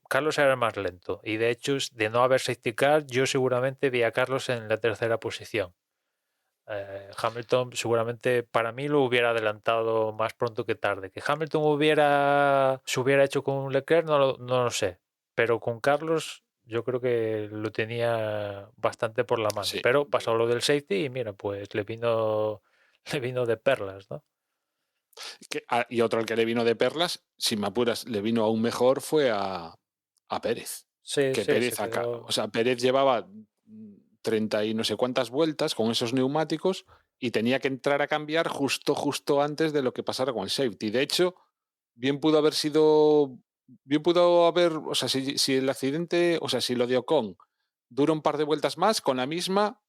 Carlos era el más lento. Y de hecho, de no haber safety car, yo seguramente vi a Carlos en la tercera posición. Hamilton seguramente para mí lo hubiera adelantado más pronto que tarde. Que Hamilton se hubiera hecho con Leclerc, no lo sé. Pero con Carlos yo creo que lo tenía bastante por la mano. Sí. Pero pasó lo del safety y mira, pues le vino de perlas, ¿no? Y otro al que le vino de perlas, si me apuras, le vino aún mejor, fue a Pérez. Sí, Que sí, Pérez se quedó... o sea, Pérez llevaba 30 y no sé cuántas vueltas con esos neumáticos y tenía que entrar a cambiar justo antes de lo que pasara con el safety. De hecho, bien pudo haber, o sea, si el accidente, o sea, si lo de Ocon dura un par de vueltas más, con la misma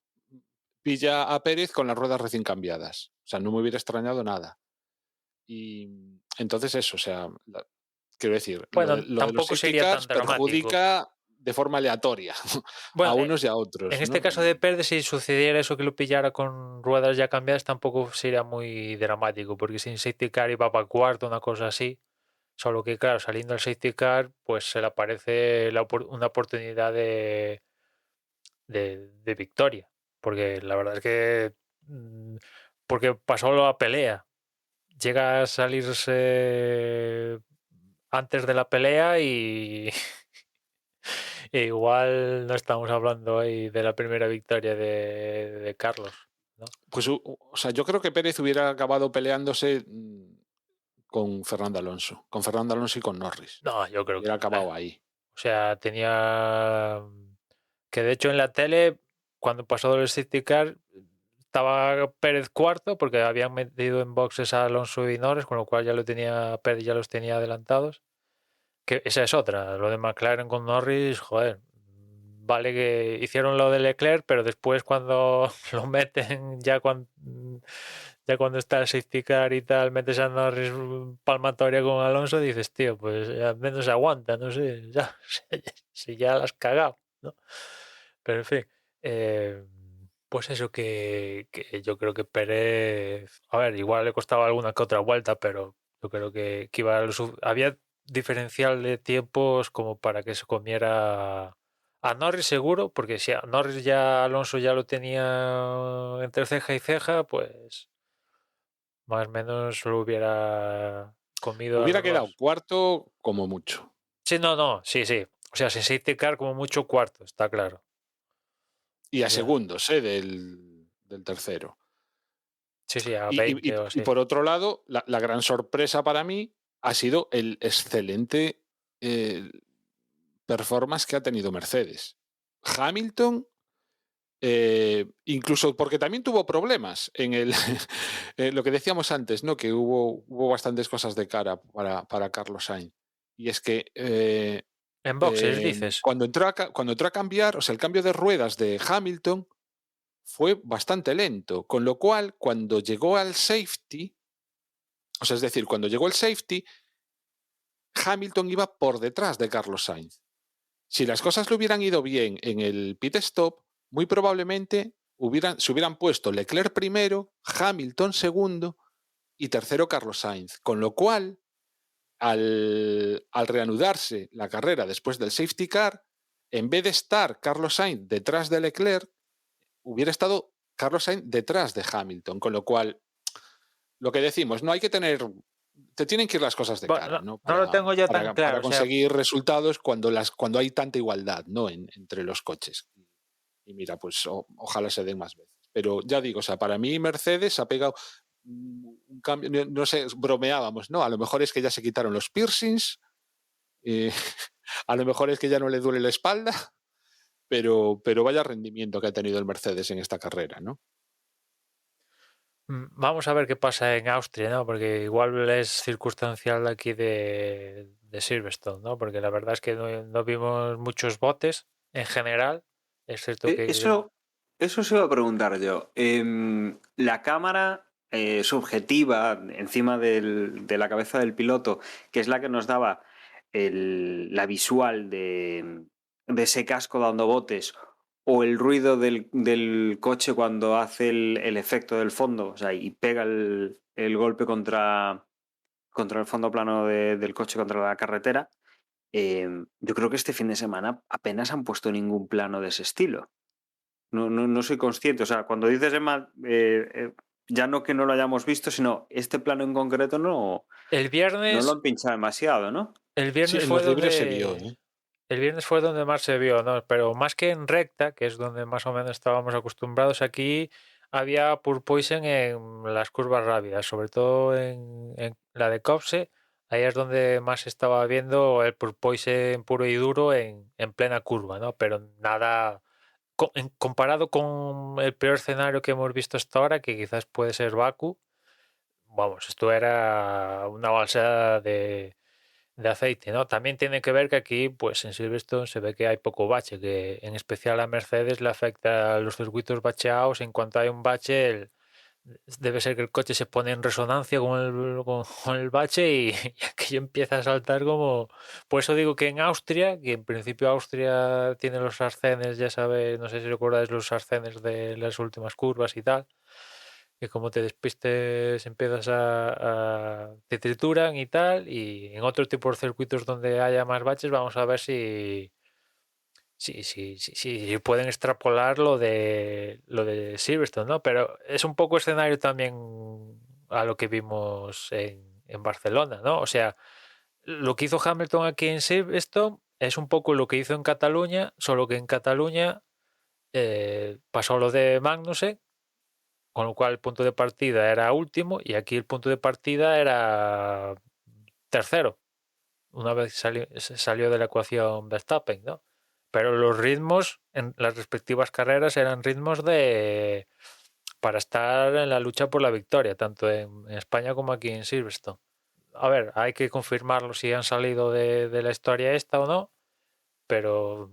pilla a Pérez con las ruedas recién cambiadas. O sea, no me hubiera extrañado nada. Y entonces eso, o sea, quiero decir, Bueno, lo de los tampoco safety sería tan cars dramático. perjudica de forma aleatoria a Bueno, unos y a otros, en este ¿no? caso de Pérez, si sucediera eso que lo pillara con ruedas ya cambiadas, tampoco sería muy dramático, porque sin safety car iba para cuarto, una cosa así. Solo que, claro, saliendo el safety car, pues se le aparece una oportunidad de victoria. Porque la verdad es que. Porque pasó la pelea. Llega a salirse antes de la pelea y. Igual no estamos hablando ahí de la primera victoria de Carlos, ¿no? Pues, o sea, yo creo que Pérez hubiera acabado peleándose con Fernando Alonso y con Norris. No, yo creo que Hubiera acabado ahí. o sea, tenía que de hecho en la tele, cuando pasó el safety car, estaba Pérez cuarto porque habían metido en boxes a Alonso y Norris, con lo cual Pérez ya los tenía adelantados. Que esa es otra, lo de McLaren con Norris, joder. Vale que hicieron lo de Leclerc, pero después cuando lo meten, ya cuando está el safety car y tal, metes a Norris palmatoria con Alonso, dices, tío, pues al menos aguanta, no sé, ya, si ya la has cagado, ¿no? Pero en fin, pues eso que yo creo que Pérez, a ver, igual le costaba alguna que otra vuelta, pero yo creo que iba había diferencial de tiempos como para que se comiera a Norris seguro, porque si a Norris ya Alonso ya lo tenía entre ceja y ceja, pues más o menos lo hubiera comido a Hubiera los quedado dos. cuarto como mucho. Sí, no, sí. O sea, sin safety car como mucho cuarto, está claro. Y a Ya. segundos, del tercero. Sí, a Y, 20 o así. por otro lado, la gran sorpresa para mí ha sido el excelente performance que ha tenido Mercedes. Hamilton, incluso porque también tuvo problemas en lo que decíamos antes, ¿no? Que hubo bastantes cosas de cara para Carlos Sainz. Y es que En boxes, dices. cuando entró a cambiar, o sea, el cambio de ruedas de Hamilton fue bastante lento, con lo cual cuando llegó al safety, o sea, es decir, cuando llegó el safety, Hamilton iba por detrás de Carlos Sainz. Si las cosas le hubieran ido bien en el pit stop, muy probablemente se hubieran puesto Leclerc primero, Hamilton segundo y tercero Carlos Sainz. Con lo cual, al reanudarse la carrera después del safety car, en vez de estar Carlos Sainz detrás de Leclerc, hubiera estado Carlos Sainz detrás de Hamilton. Con lo cual, lo que decimos, no hay que tener... Te tienen que ir las cosas de cara, ¿no? No lo tengo yo tan claro. Para O sea, conseguir resultados cuando hay tanta igualdad, ¿no? Entre los coches. Y mira, pues ojalá se den más veces. Pero ya digo, o sea, para mí Mercedes ha pegado un cambio, no sé, bromeábamos, ¿no? A lo mejor es que ya se quitaron los piercings, a lo mejor es que ya no le duele la espalda, pero vaya rendimiento que ha tenido el Mercedes en esta carrera, ¿no? Vamos a ver qué pasa en Austria, ¿no? Porque igual es circunstancial aquí de Silverstone, ¿no? Porque la verdad es que no vimos muchos botes en general. Es cierto que Eso se iba a preguntar yo. La cámara subjetiva encima de la cabeza del piloto, que es la que nos daba la visual de ese casco dando botes, o el ruido del coche cuando hace el efecto del fondo, o sea, y pega el golpe contra el fondo plano del coche, contra la carretera. Yo creo que este fin de semana apenas han puesto ningún plano de ese estilo. No soy consciente. O sea, cuando dices, Emma, ya no que no lo hayamos visto, sino este plano en concreto el no lo viernes, han pinchado demasiado, ¿no? el Sí, viernes en fue los libros se vio, donde ¿eh? el viernes fue donde más se vio, ¿no? Pero más que en recta, que es donde más o menos estábamos acostumbrados aquí, había porpoising en las curvas rápidas, sobre todo en la de Copse. Ahí es donde más se estaba viendo el porpoising puro y duro en plena curva, ¿no? Pero nada comparado con el peor escenario que hemos visto hasta ahora, que quizás puede ser Baku. Vamos, esto era una balsa de aceite, ¿no? También tiene que ver que aquí, pues en Silverstone se ve que hay poco bache, que en especial a Mercedes le afecta a los circuitos bacheados. En cuanto hay un bache, debe ser que el coche se pone en resonancia con el bache y aquello empieza a saltar como... Por eso digo que en Austria, que en principio Austria tiene los arcenes, ya sabes, no sé si recuerdas los arcenes de las últimas curvas y tal, que como te despistes empiezas te trituran y tal, y en otro tipo de circuitos donde haya más baches vamos a ver si pueden extrapolar lo de Silverstone, ¿no? Pero es un poco escenario también a lo que vimos en Barcelona, ¿no? O sea, lo que hizo Hamilton aquí en Silverstone es un poco lo que hizo en Cataluña, solo que en Cataluña pasó lo de Magnussen, con lo cual el punto de partida era último y aquí el punto de partida era tercero, una vez salió de la ecuación Verstappen, ¿no? Pero los ritmos en las respectivas carreras eran ritmos para estar en la lucha por la victoria, tanto en España como aquí en Silverstone. A ver, hay que confirmarlo si han salido de la historia esta o no, pero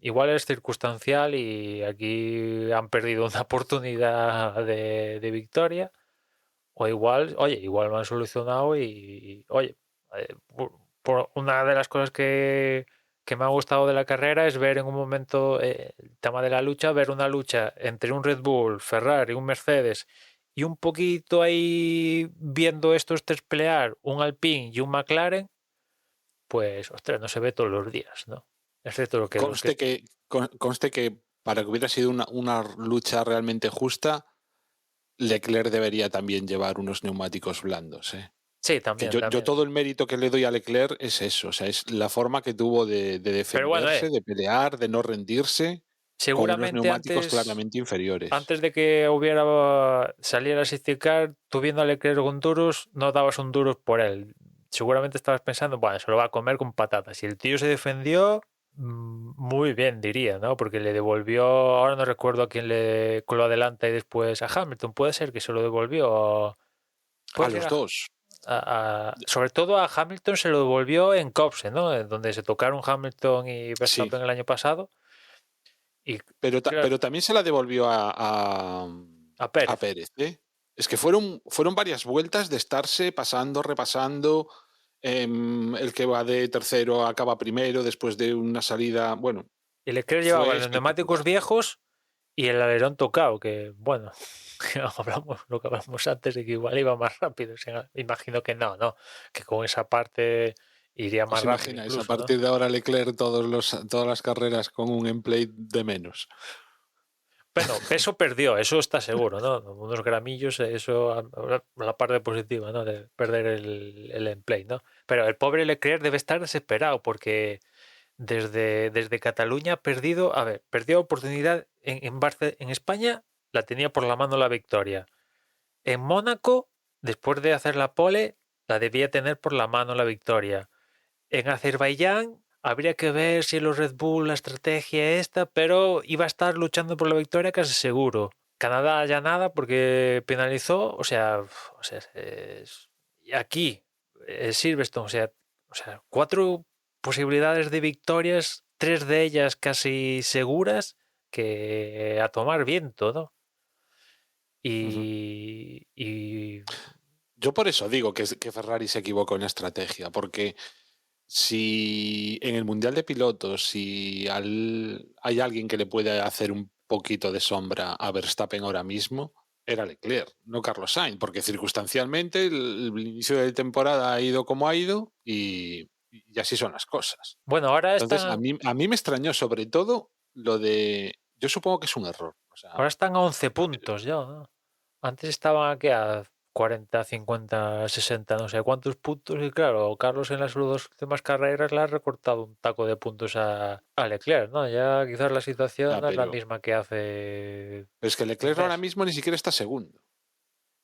igual es circunstancial y aquí han perdido una oportunidad de victoria, o igual, oye, igual lo han solucionado oye, una de las cosas que me ha gustado de la carrera es ver en un momento el tema de la lucha, ver una lucha entre un Red Bull, Ferrari, un Mercedes y un poquito ahí viendo estos tres pelear, un Alpine y un McLaren, pues, ostras, no se ve todos los días, ¿no? Excepto los que... Conste que para que hubiera sido una lucha realmente justa, Leclerc debería también llevar unos neumáticos blandos, ¿eh? Sí, Que también, yo también. todo el mérito que le doy a Leclerc es eso, o sea, es la forma que tuvo de Pero bueno, defenderse, de pelear, de no rendirse con unos seguramente neumáticos claramente inferiores. antes de que saliera a safety car, tú viendo a Leclerc con duros, no dabas un duros por él. Seguramente estabas pensando, bueno, se lo va a comer con patatas. Y el tío se defendió muy bien, diría, ¿no? Porque le devolvió, ahora no recuerdo a quién le lo adelanta y después a Hamilton, puede ser que se lo devolvió. A Puede ser los dos. sobre todo a Hamilton se lo devolvió en Copse, ¿no? En donde se tocaron Hamilton y Sí, Verstappen el año pasado. Y claro, pero también se la devolvió a a Pérez. Pérez, ¿eh? Es que fueron varias vueltas de estarse pasando, repasando. El que va de tercero acaba primero después de una salida. Bueno, Y Leclerc llevaba fue los neumáticos espectacular. viejos y el alerón tocado, que bueno, hablamos lo que hablamos antes de que igual iba más rápido. O sea, imagino que no, que con esa parte iría ¿Os más rápido imagináis a incluso, ¿no? partir de ahora Leclerc todas las carreras con un emplate de menos? Bueno, peso perdió, eso está seguro, ¿no? Unos gramillos, eso, la parte positiva, ¿no? De perder el emplate, ¿no? Pero el pobre Leclerc debe estar desesperado porque desde Cataluña ha perdido, a ver, perdió oportunidad en España, la tenía por la mano la victoria. En Mónaco, después de hacer la pole, la debía tener por la mano la victoria. En Azerbaiyán habría que ver si los Red Bull, la estrategia esta, pero iba a estar luchando por la victoria casi seguro. Canadá ya nada porque penalizó, y aquí Silverstone, o sea, 4 posibilidades de victorias, 3 de ellas casi seguras, que a tomar viento, ¿no? Ujú. Y Yo por eso digo que Ferrari se equivocó en la estrategia, porque si en el Mundial de Pilotos, si hay alguien que le puede hacer un poquito de sombra a Verstappen ahora mismo, era Leclerc, no Carlos Sainz, porque circunstancialmente el inicio de temporada ha ido como ha ido y así son las cosas. bueno, ahora Entonces, están, a mí me extrañó sobre todo lo de... Yo supongo que es un error. O sea, ahora están a 11 puntos ya, ¿no? Antes estaban aquí a 40, 50, 60, no sé cuántos puntos. Y claro, Carlos en las 2 últimas carreras le ha recortado un taco de puntos a Leclerc, ¿no? Ya quizás la situación ya, no es la misma que pero es que un Leclerc ahora mes. mismo ni siquiera está segundo.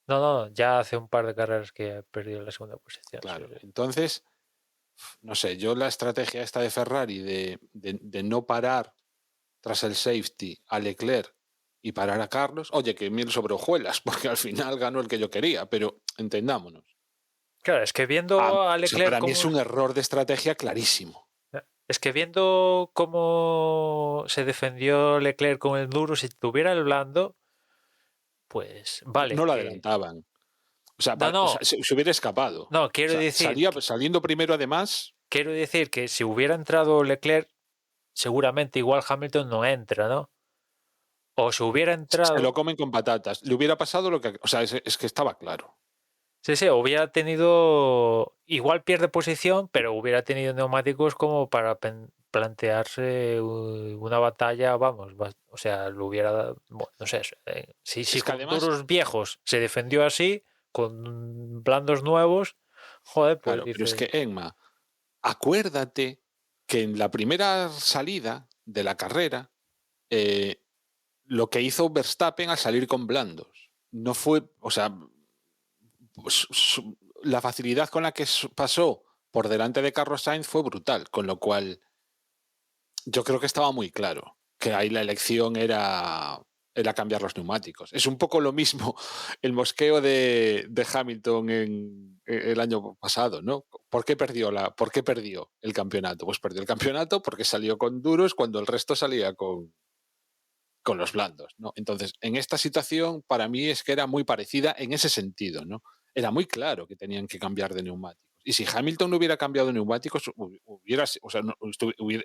No, no, ya hace un par de carreras que ha perdido la segunda posición. Sí, Claro. sí. Entonces, no sé, yo la estrategia esta de Ferrari de no parar tras el safety a Leclerc y parar a Carlos, oye, que miel sobre hojuelas, porque al final ganó el que yo quería, pero entendámonos. Claro, es que viendo a O sea, Leclerc para mí es como... un error de estrategia clarísimo. Es que viendo cómo se defendió Leclerc con el duro, si tuviera el blando, pues vale, No lo que... adelantaban. O sea, No, o sea, no, se hubiera escapado. no, O sea, saliendo primero además, quiero decir que si hubiera entrado Leclerc, seguramente igual Hamilton no entra, ¿no? O si hubiera se lo entrado, comen con patatas. Le hubiera pasado lo que... O sea, es que estaba claro. sí, hubiera tenido, igual pierde posición, pero hubiera tenido neumáticos como para plantearse una batalla, vamos, o sea, lo hubiera, bueno, no sé, si Es que con además, duros viejos se defendió así, con blandos nuevos, joder, pues claro, pero es dices, que Emma, acuérdate que en la primera salida de la carrera, eh, lo que hizo Verstappen al salir con blandos no fue, o sea, la facilidad con la que pasó por delante de Carlos Sainz fue brutal, con lo cual yo creo que estaba muy claro que ahí la elección era cambiar los neumáticos. Es un poco lo mismo el mosqueo de Hamilton en el año pasado, ¿no? ¿Por qué perdió el campeonato? Pues perdió el campeonato porque salió con duros cuando el resto salía con los blandos, ¿no? Entonces, en esta situación, para mí es que era muy parecida en ese sentido, ¿no? Era muy claro que tenían que cambiar de neumáticos. Y si Hamilton no hubiera cambiado de neumáticos, o sea,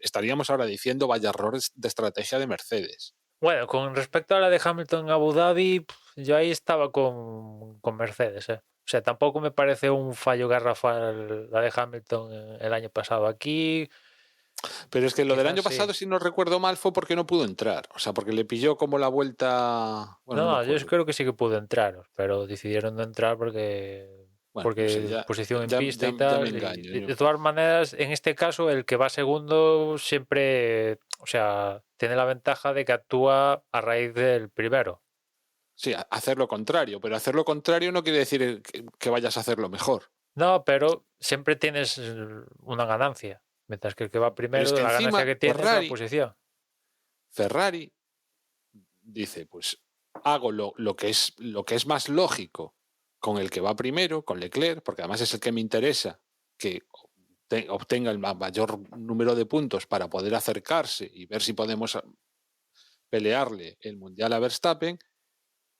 estaríamos ahora diciendo vaya errores de estrategia de Mercedes. bueno, con respecto a la de Hamilton en Abu Dhabi, yo ahí estaba con Mercedes, ¿eh? O sea, tampoco me parece un fallo garrafal la de Hamilton el año pasado. Aquí, Pero es que lo del quizás año sí. pasado, si no recuerdo mal, fue porque no pudo entrar. O sea, porque le pilló como la vuelta. Bueno, No, no me no, yo acuerdo. creo que sí que pudo entrar, pero decidieron no entrar Bueno, no sé, porque posición en pista y ya me tal. Y engaño. de todas maneras, en este caso, el que va segundo siempre, o sea, tiene la ventaja de que actúa a raíz del primero. Sí, hacer lo contrario, pero hacer lo contrario no quiere decir que vayas a hacerlo mejor. No, pero siempre tienes una ganancia, mientras que el que va Pero es primero, que la ganancia encima que tiene es la posición. Ferrari dice, pues hago lo que es más lógico con el que va primero, con Leclerc, porque además es el que me interesa que obtenga el mayor número de puntos para poder acercarse y ver si podemos pelearle el Mundial a Verstappen.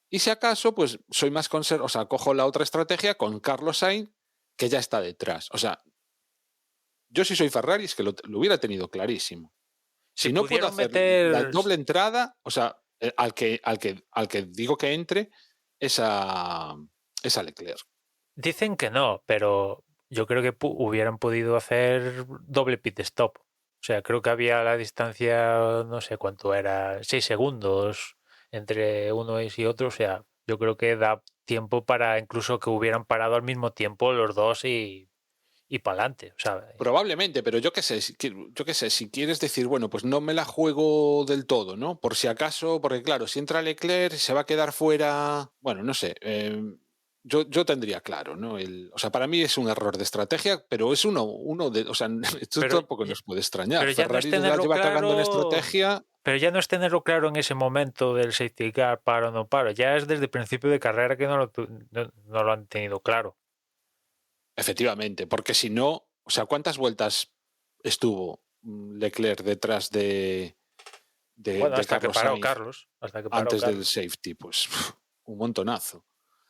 Y si acaso, pues soy más conservador, o sea, cojo la otra estrategia con Carlos Sainz, que ya está detrás. O sea, yo si soy Ferrari es que lo hubiera tenido clarísimo. Si Si no puedo pudieron hacer la meter, doble entrada, o sea, al que digo que entre es a Leclerc. dicen que no, pero yo creo que hubieran podido hacer doble pit stop. O sea, creo que había la distancia, no sé cuánto era, 6 segundos entre uno y otro. O sea, yo creo que da tiempo para incluso que hubieran parado al mismo tiempo los dos y para adelante. O sea, Probablemente, pero yo qué sé, yo qué sé, si quieres decir, bueno, pues no me la juego del todo, ¿no? Por si acaso, porque claro, si entra Leclerc, se va a quedar fuera, bueno, no sé, yo tendría claro, ¿no? O sea, para mí es un error de estrategia, pero es uno de, o sea, esto pero, tampoco nos puede extrañar. pero ya no es Ferrari la tenerlo lleva cagando en claro. estrategia. Pero ya no es tenerlo claro en ese momento del safety car, paro o no paro. Ya es desde el principio de carrera que no lo han tenido claro. Efectivamente, porque si no, o sea, ¿cuántas vueltas estuvo Leclerc detrás Bueno, de hasta que Carlos paró Sainz Carlos. Hasta que paró antes del Carlos. safety? Pues un montonazo.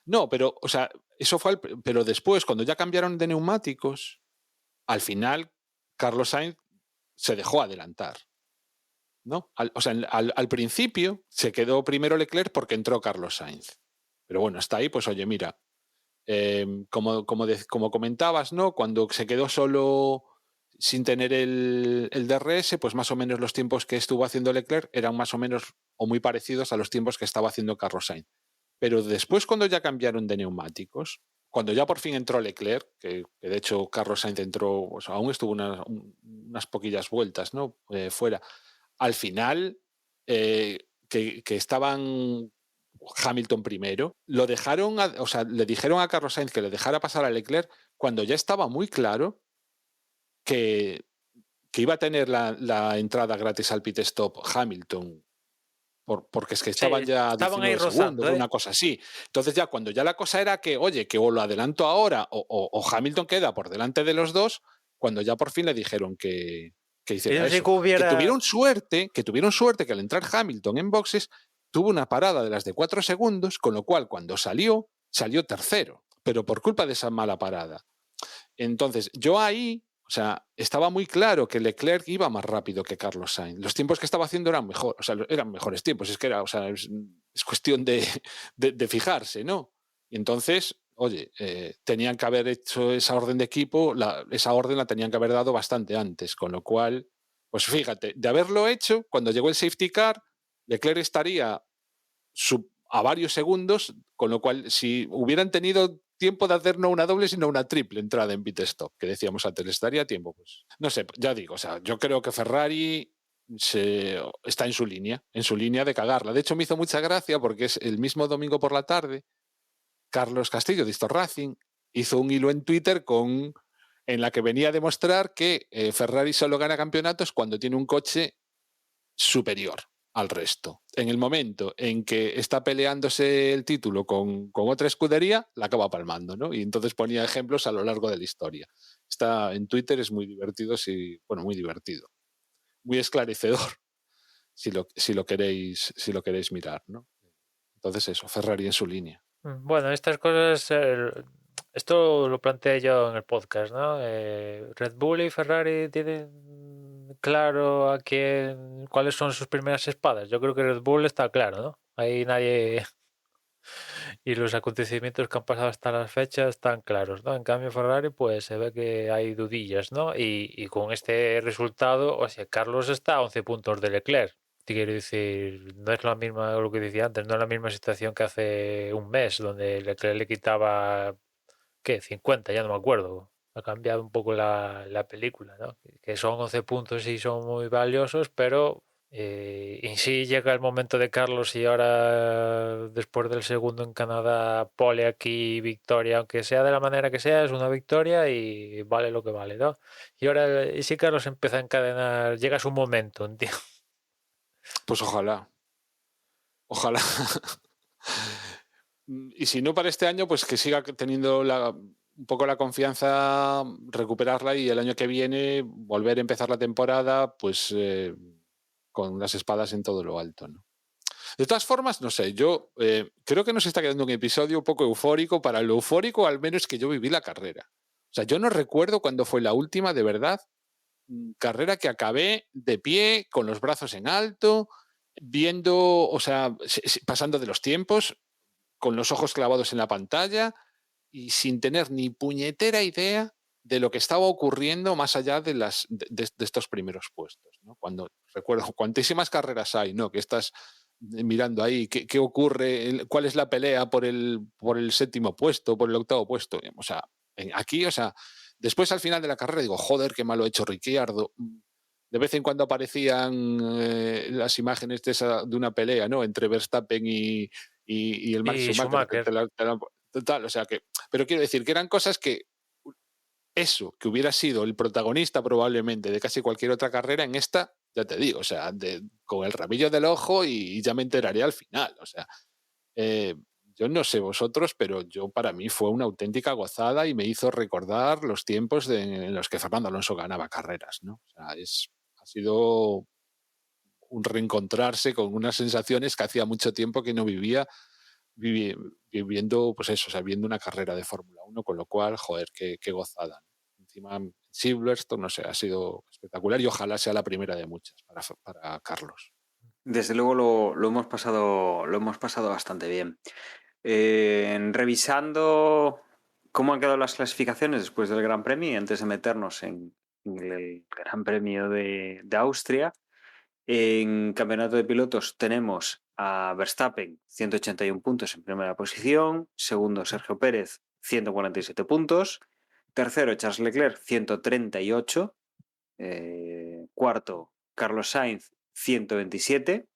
No, pero, o sea, eso fue, pero después, cuando ya cambiaron de neumáticos, al final Carlos Sainz se dejó adelantar, ¿no? O sea, al principio se quedó primero Leclerc porque entró Carlos Sainz. Pero bueno, hasta ahí, pues oye, mira, como comentabas, ¿no? Cuando se quedó solo sin tener el DRS, pues más o menos los tiempos que estuvo haciendo Leclerc eran más o menos o muy parecidos a los tiempos que estaba haciendo Carlos Sainz. Pero después, cuando ya cambiaron de neumáticos, cuando ya por fin entró Leclerc, que de hecho Carlos Sainz entró, o sea, aún estuvo unas poquillas vueltas, ¿no? Fuera. Al final, que estaban Hamilton primero, lo dejaron, o sea, le dijeron a Carlos Sainz que le dejara pasar a Leclerc cuando ya estaba muy claro que iba a tener la entrada gratis al pit stop Hamilton, porque es que Sí, estaban ya estaban ahí 19 segundos, rozando, ¿eh? una cosa así. Entonces ya cuando ya la cosa era que, oye, que o lo adelanto ahora o Hamilton queda por delante de los dos, cuando ya por fin le dijeron que hiciera Eso sí eso. que Que hubiera... tuvieron suerte que al entrar Hamilton en boxes tuvo una parada de las de 4 segundos, con lo cual cuando salió tercero, pero por culpa de esa mala parada. Entonces, yo ahí, o sea, estaba muy claro que Leclerc iba más rápido que Carlos Sainz. Los tiempos que estaba haciendo eran mejor, o sea, eran mejores tiempos. Es que era, o sea, es cuestión de fijarse, ¿no? Y entonces, oye, tenían que haber hecho esa orden de equipo, esa orden la tenían que haber dado bastante antes, con lo cual, pues fíjate, de haberlo hecho, cuando llegó el safety car, Leclerc estaría a varios segundos, con lo cual, si hubieran tenido tiempo de hacer no una doble, sino una triple entrada en pit stop, que decíamos antes, les daría tiempo. Pues no sé, ya digo, o sea, yo creo que Ferrari está en su línea de cagarla. De hecho, me hizo mucha gracia porque es el mismo domingo por la tarde, Carlos Castillo de Histo Racing hizo un hilo en Twitter en la que venía a demostrar que Ferrari solo gana campeonatos cuando tiene un coche superior al resto. En el momento en que está peleándose el título con otra escudería, la acaba palmando, ¿no? Y entonces ponía ejemplos a lo largo de la historia. Está en Twitter, es muy divertido, bueno, muy divertido. Muy esclarecedor, si lo queréis mirar, ¿no? Entonces eso, Ferrari en su línea. Bueno, estas cosas, esto lo planteé yo en el podcast, ¿no? Red Bull y Ferrari tienen claro cuáles son sus primeras espadas. Yo creo que Red Bull está claro, ¿no? Ahí nadie... Y los acontecimientos que han pasado hasta las fechas están claros, ¿no? En cambio, Ferrari, pues se ve que hay dudillas, ¿no? Y con este resultado, o sea, Carlos está a 11 puntos de Leclerc. Te quiero decir, no es la misma, lo que decía antes, no es la misma situación que hace un mes, donde Leclerc le quitaba, ¿qué? 50, ya no me acuerdo. Ha cambiado un poco la película, ¿no? Que son 11 puntos y son muy valiosos, pero y sí llega el momento de Carlos y ahora después del segundo en Canadá, pole aquí, victoria, aunque sea de la manera que sea, es una victoria y vale lo que vale, ¿no? Y ahora y si Carlos empieza a encadenar, llega su momento, tío. Pues ojalá. Y si no para este año, pues que siga teniendo un poco la confianza, recuperarla y el año que viene volver a empezar la temporada, pues con las espadas en todo lo alto, ¿no? De todas formas, no sé, yo creo que nos está quedando un episodio un poco eufórico, para lo eufórico al menos que yo viví la carrera. O sea, yo no recuerdo cuándo fue la última, de verdad, carrera que acabé de pie, con los brazos en alto, viendo, o sea, pasando de los tiempos, con los ojos clavados en la pantalla y sin tener ni puñetera idea de lo que estaba ocurriendo más allá de estos primeros puestos, ¿no? Cuando recuerdo cuantísimas carreras hay, ¿no? Que estás mirando ahí qué ocurre, cuál es la pelea por el séptimo puesto, por el octavo puesto. O sea, aquí, o sea, después al final de la carrera digo, joder, qué malo ha hecho Ricciardo. De vez en cuando aparecían las imágenes de una pelea, ¿no? Entre Verstappen y el Mark Y Schumacher. Schumacher. Total, o sea que, pero quiero decir que eran cosas que eso, que hubiera sido el protagonista probablemente de casi cualquier otra carrera, en esta ya te digo, o sea, con el rabillo del ojo y ya me enteraré al final. O sea, eh, yo no sé vosotros, pero para mí fue una auténtica gozada y me hizo recordar los tiempos en los que Fernando Alonso ganaba carreras, ¿no? O sea, ha sido un reencontrarse con unas sensaciones que hacía mucho tiempo que no vivía vivi- viviendo, pues eso, o sea, viendo una carrera de Fórmula 1, con lo cual, joder, qué gozada, ¿no? Encima, Silverstone, no sé, ha sido espectacular y ojalá sea la primera de muchas para Carlos. Desde luego lo hemos pasado bastante bien. Revisando cómo han quedado las clasificaciones después del Gran Premio y antes de meternos en el Gran Premio de Austria, en campeonato de pilotos tenemos a Verstappen, 181 puntos en primera posición, segundo Sergio Pérez, 147 puntos, tercero Charles Leclerc, 138, cuarto Carlos Sainz, 127,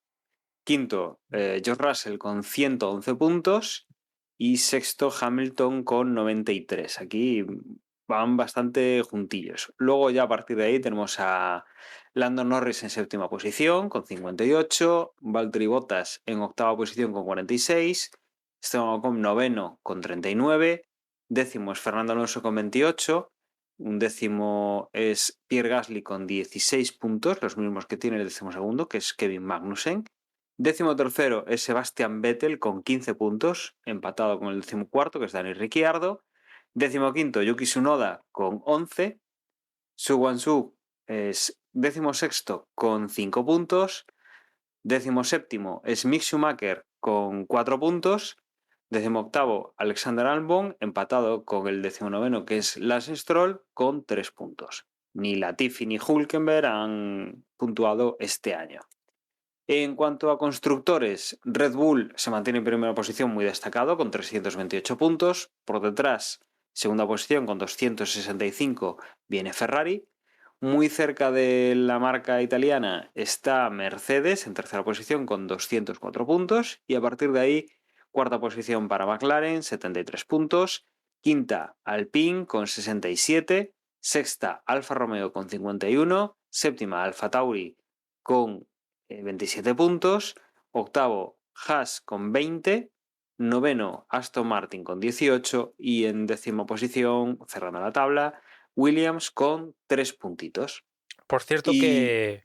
quinto George Russell con 111 puntos y sexto Hamilton con 93. Aquí van bastante juntillos. Luego ya a partir de ahí tenemos a Lando Norris en séptima posición con 58, Valtteri Bottas en octava posición con 46, Esteban Ocon noveno con 39, décimo es Fernando Alonso con 28, un décimo es Pierre Gasly con 16 puntos, los mismos que tiene el décimo segundo, que es Kevin Magnussen. Décimo tercero es Sebastian Vettel con 15 puntos, empatado con el décimo cuarto, que es Dani Ricciardo. Décimo quinto, Yuki Tsunoda con 11. Su Guangzhou es décimo sexto con 5 puntos. Décimo séptimo es Mick Schumacher con 4 puntos. Décimo octavo, Alexander Albon, empatado con el décimo noveno, que es Lance Stroll, con 3 puntos. Ni Latifi ni Hülkenberg han puntuado este año. En cuanto a constructores, Red Bull se mantiene en primera posición muy destacado con 328 puntos. Por detrás, segunda posición con 265 viene Ferrari. Muy cerca de la marca italiana está Mercedes en tercera posición con 204 puntos. Y a partir de ahí, cuarta posición para McLaren, 73 puntos. Quinta, Alpine con 67. Sexta, Alfa Romeo con 51. Séptima, Alfa Tauri con 27 puntos, octavo Haas con 20, noveno Aston Martin con 18 y en décima posición, cerrando la tabla, Williams con 3 puntitos. Por cierto Y que...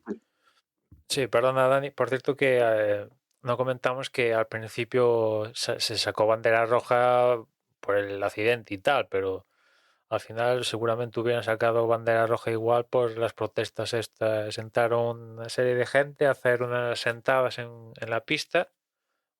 Sí, perdona Dani, por cierto que no comentamos que al principio se sacó bandera roja por el accidente y tal, pero al final seguramente hubieran sacado bandera roja igual por las protestas estas. Sentaron una serie de gente a hacer unas sentadas en la pista.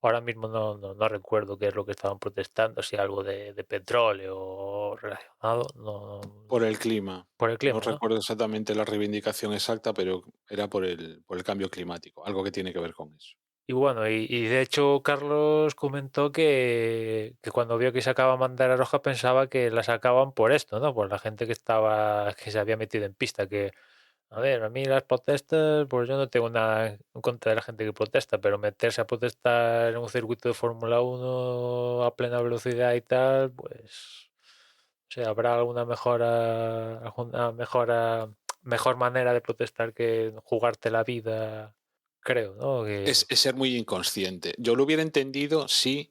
Ahora mismo no recuerdo qué es lo que estaban protestando, si algo de petróleo relacionado, Por el clima. por el No clima, ¿no? recuerdo exactamente la reivindicación exacta, pero era por el cambio climático, algo que tiene que ver con eso. Y bueno, y de hecho Carlos comentó que cuando vio que sacaban bandera roja pensaba que la sacaban por esto, ¿no? Por la gente que se había metido en pista, que, a ver, a mí las protestas, pues yo no tengo nada en contra de la gente que protesta, pero meterse a protestar en un circuito de Fórmula 1 a plena velocidad y tal, pues, o sea, habrá mejor manera de protestar que jugarte la vida, creo, ¿no? Es ser muy inconsciente. Yo lo hubiera entendido si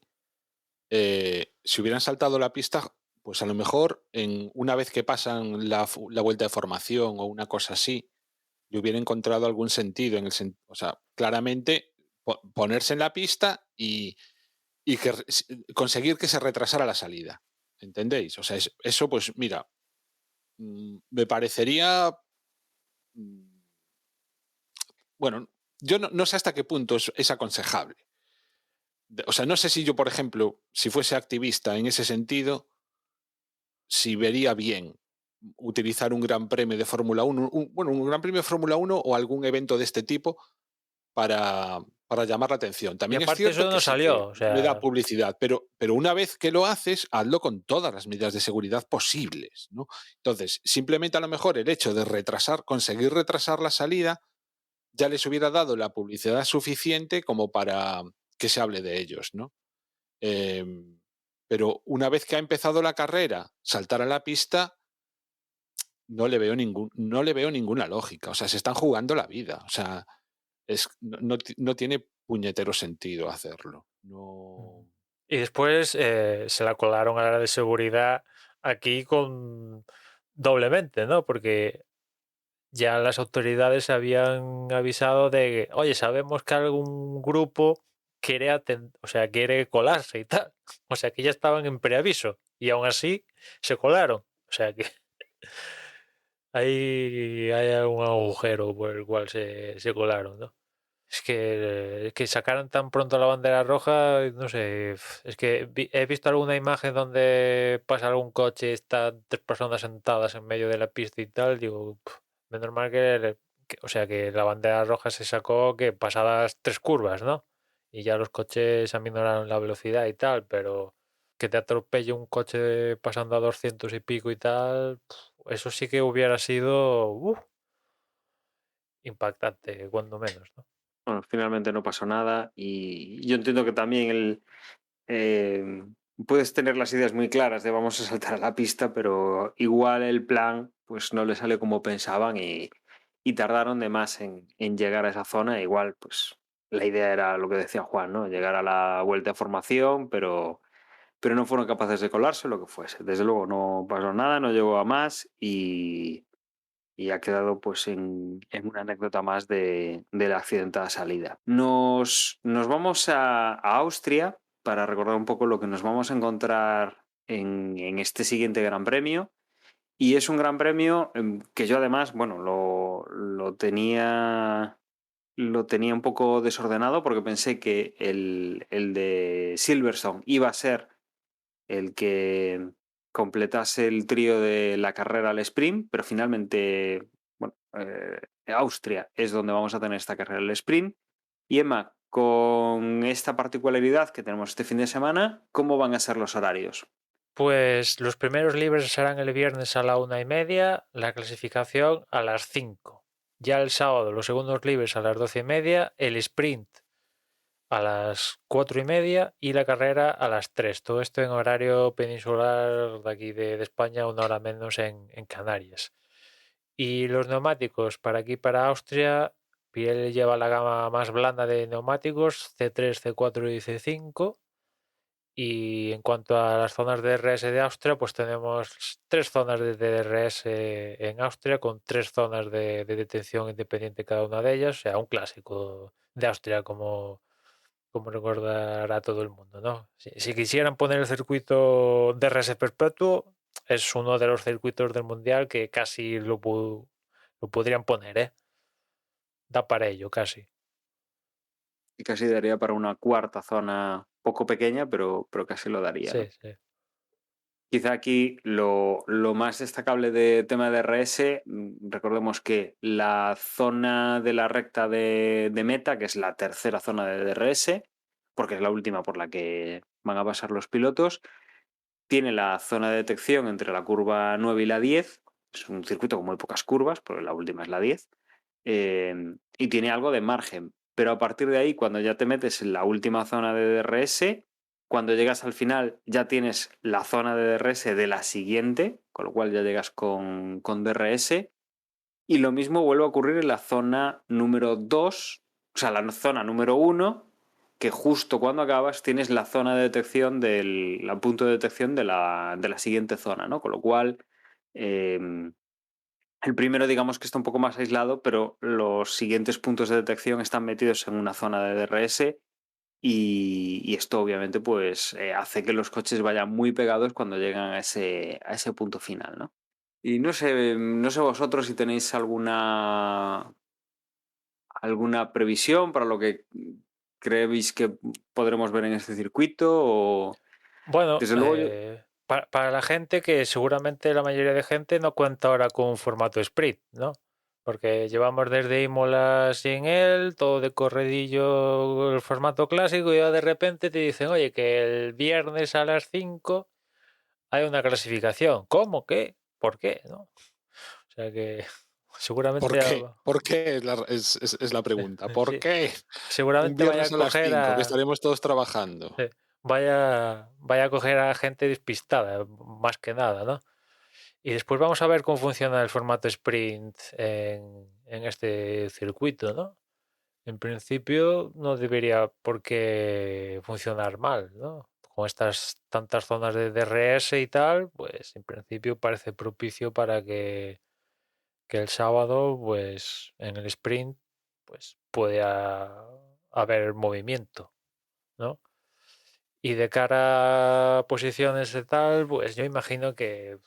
hubieran saltado la pista, pues a lo mejor una vez que pasan la vuelta de formación o una cosa así, le hubiera encontrado algún sentido o sea, claramente ponerse en la pista y conseguir que se retrasara la salida. ¿Entendéis? O sea, eso pues mira, me parecería, mm, bueno, yo no sé hasta qué punto es aconsejable. O sea, no sé si yo, por ejemplo, si fuese activista en ese sentido, si vería bien utilizar un gran premio de Fórmula 1, un gran premio de Fórmula 1 o algún evento de este tipo para llamar la atención. Y También es aparte cierto eso que no sí que salió, o le da sea, publicidad, pero una vez que lo haces, hazlo con todas las medidas de seguridad posibles, ¿no? Entonces, simplemente a lo mejor el hecho de conseguir retrasar la salida, ya les hubiera dado la publicidad suficiente como para que se hable de ellos, ¿no? Pero una vez que ha empezado la carrera, saltar a la pista no le veo ninguna lógica. O sea, se están jugando la vida. O sea, no tiene puñetero sentido hacerlo. No. Y después se la colaron a la de seguridad aquí con doblemente, ¿no? Porque ya las autoridades habían avisado de que, oye, sabemos que algún grupo quiere colarse y tal. O sea que ya estaban en preaviso y aún así se colaron. O sea que ahí hay algún agujero por el cual se colaron, ¿no? Es que sacaran tan pronto la bandera roja, no sé, es que he visto alguna imagen donde pasa algún coche y están 3 personas sentadas en medio de la pista y tal, digo, menos mal o sea, que la bandera roja se sacó que pasadas 3 curvas, ¿no? Y ya los coches aminoraron la velocidad y tal, pero que te atropelle un coche pasando a 200 y pico y tal, eso sí que hubiera sido impactante, cuando menos, ¿no? Bueno, finalmente no pasó nada y yo entiendo que también eh, puedes tener las ideas muy claras de vamos a saltar a la pista, pero igual el plan pues no le salió como pensaban y tardaron de más en llegar a esa zona. Igual pues la idea era lo que decía Juan, ¿no? Llegar a la vuelta de formación, pero no fueron capaces de colarse, lo que fuese. Desde luego no pasó nada, no llegó a más y ha quedado pues en una anécdota más de la accidentada salida. Nos vamos a Austria para recordar un poco lo que nos vamos a encontrar en este siguiente Gran Premio. Y es un Gran Premio que yo además, bueno, lo tenía un poco desordenado porque pensé que el de Silverstone iba a ser el que completase el trío de la carrera al sprint, pero finalmente, bueno, Austria es donde vamos a tener esta carrera al sprint. Y Emma, con esta particularidad que tenemos este fin de semana, ¿cómo van a ser los horarios? Pues los primeros libres serán el viernes a la 1:30, la clasificación a las 5. Ya el sábado los segundos libres a las 12:30, el sprint a las 4:30 y la carrera a las 3. Todo esto en horario peninsular de aquí de España, 1 hora menos en Canarias. Y los neumáticos para aquí, para Austria, Pirelli lleva la gama más blanda de neumáticos, C3, C4 y C5. Y en cuanto a las zonas de DRS de Austria, pues tenemos 3 zonas de DRS en Austria con 3 zonas de detención independiente cada una de ellas. O sea, un clásico de Austria como recordará todo el mundo, ¿no? Si quisieran poner el circuito DRS perpetuo, es uno de los circuitos del Mundial que casi lo podrían poner, ¿eh? Da para ello, casi. Y casi daría para una cuarta zona poco pequeña, pero casi lo daría, ¿no? Sí, sí. Quizá aquí lo más destacable de tema de DRS, recordemos que la zona de la recta de meta, que es la tercera zona de DRS, porque es la última por la que van a pasar los pilotos, tiene la zona de detección entre la curva 9 y la 10, es un circuito con muy pocas curvas, porque la última es la 10, y tiene algo de margen, pero a partir de ahí, cuando ya te metes en la última zona de DRS, cuando llegas al final ya tienes la zona de DRS de la siguiente, con lo cual ya llegas con DRS, y lo mismo vuelve a ocurrir en la zona número 2, o sea, la zona número 1, que justo cuando acabas tienes la zona de detección el punto de detección de la siguiente zona, ¿no? Con lo cual, el primero digamos que está un poco más aislado, pero los siguientes puntos de detección están metidos en una zona de DRS y esto obviamente pues hace que los coches vayan muy pegados cuando llegan a ese punto final, ¿no? Y no sé vosotros si tenéis alguna previsión para lo que creéis que podremos ver en este circuito o Bueno, desde luego para la gente que seguramente la mayoría de gente no cuenta ahora con un formato sprint, ¿no? Porque llevamos desde Imola sin él, todo de corredillo, el formato clásico, y ya de repente te dicen, oye, que el viernes a las 5 hay una clasificación. ¿Cómo? ¿Qué? ¿Por qué? ¿No? O sea que ¿Por seguramente, qué? ¿Por qué? Es la pregunta. ¿Por sí, qué? Un seguramente vaya a viernes a las coger 5 que a... estaremos todos trabajando. vaya a coger a gente despistada, más que nada, ¿no? Y después vamos a ver cómo funciona el formato sprint en este circuito, ¿no? En principio no debería por qué funcionar mal, ¿no? Con estas tantas zonas de DRS y tal, pues en principio parece propicio para que el sábado, pues en el sprint, pues pueda haber movimiento, ¿no? Y de cara a posiciones y tal, pues yo imagino que,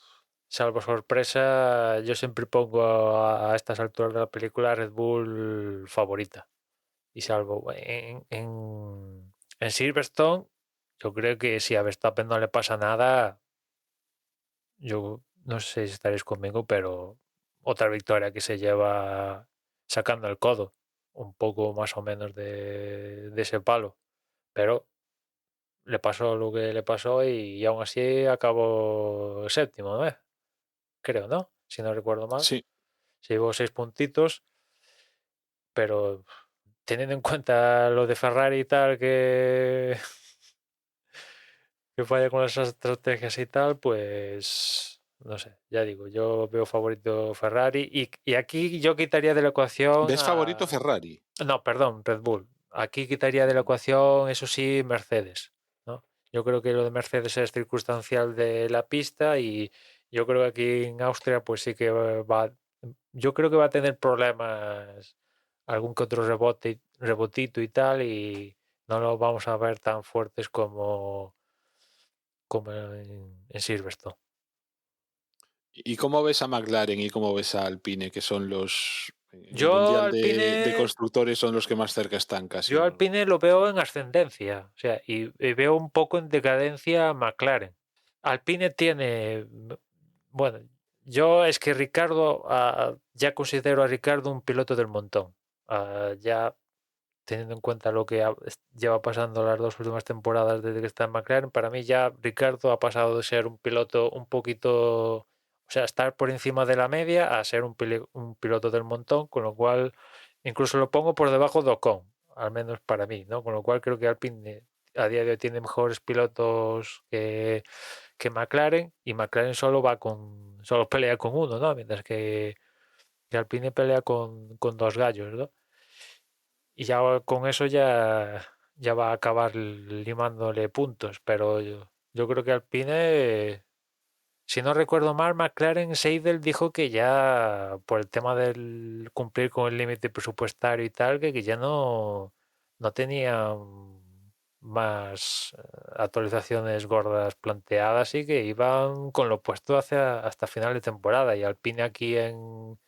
salvo sorpresa, yo siempre pongo a estas alturas de la película Red Bull favorita. Y salvo en Silverstone, yo creo que si a Verstappen no le pasa nada, yo no sé si estaréis conmigo, pero otra victoria que se lleva sacando el codo, un poco más o menos de ese palo. Pero le pasó lo que le pasó y aún así acabó séptimo, ¿no? Creo, ¿no? Si no recuerdo mal. Sí. Se llevó 6 puntitos, pero teniendo en cuenta lo de Ferrari y tal, que falla con esas estrategias y tal, pues no sé, ya digo, yo veo favorito Ferrari y aquí yo quitaría de la ecuación ¿Ves favorito Ferrari? No, perdón, Red Bull. Aquí quitaría de la ecuación, eso sí, Mercedes, ¿no? Yo creo que lo de Mercedes es circunstancial de la pista y yo creo que aquí en Austria pues sí que yo creo que va a tener problemas algún que otro rebotito y tal y no lo vamos a ver tan fuertes como en Silverstone. ¿Y cómo ves a McLaren y cómo ves a Alpine, que son los, en el Yo Mundial de Alpine, Constructores, son los que más cerca están casi, yo ¿no? Alpine lo veo en ascendencia, o sea, y veo un poco en decadencia a McLaren. Alpine tiene, bueno, yo es que Ricardo, ya considero a Ricardo un piloto del montón. Ya teniendo en cuenta lo que lleva pasando las 2 últimas temporadas desde que está en McLaren, para mí ya Ricardo ha pasado de ser un piloto un poquito, o sea, estar por encima de la media a ser un piloto del montón, con lo cual incluso lo pongo por debajo de Ocon, al menos para mí, ¿no? Con lo cual creo que Alpine a día de hoy tiene mejores pilotos que McLaren y McLaren solo pelea con uno, ¿no? Mientras que Alpine pelea con dos gallos, ¿no? Y ya con eso ya va a acabar limándole puntos, pero yo creo que Alpine, si no recuerdo mal, McLaren Seidel dijo que ya por el tema del cumplir con el límite presupuestario y tal, que ya no tenía más actualizaciones gordas planteadas y que iban con lo puesto hasta final de temporada. Y Alpine aquí en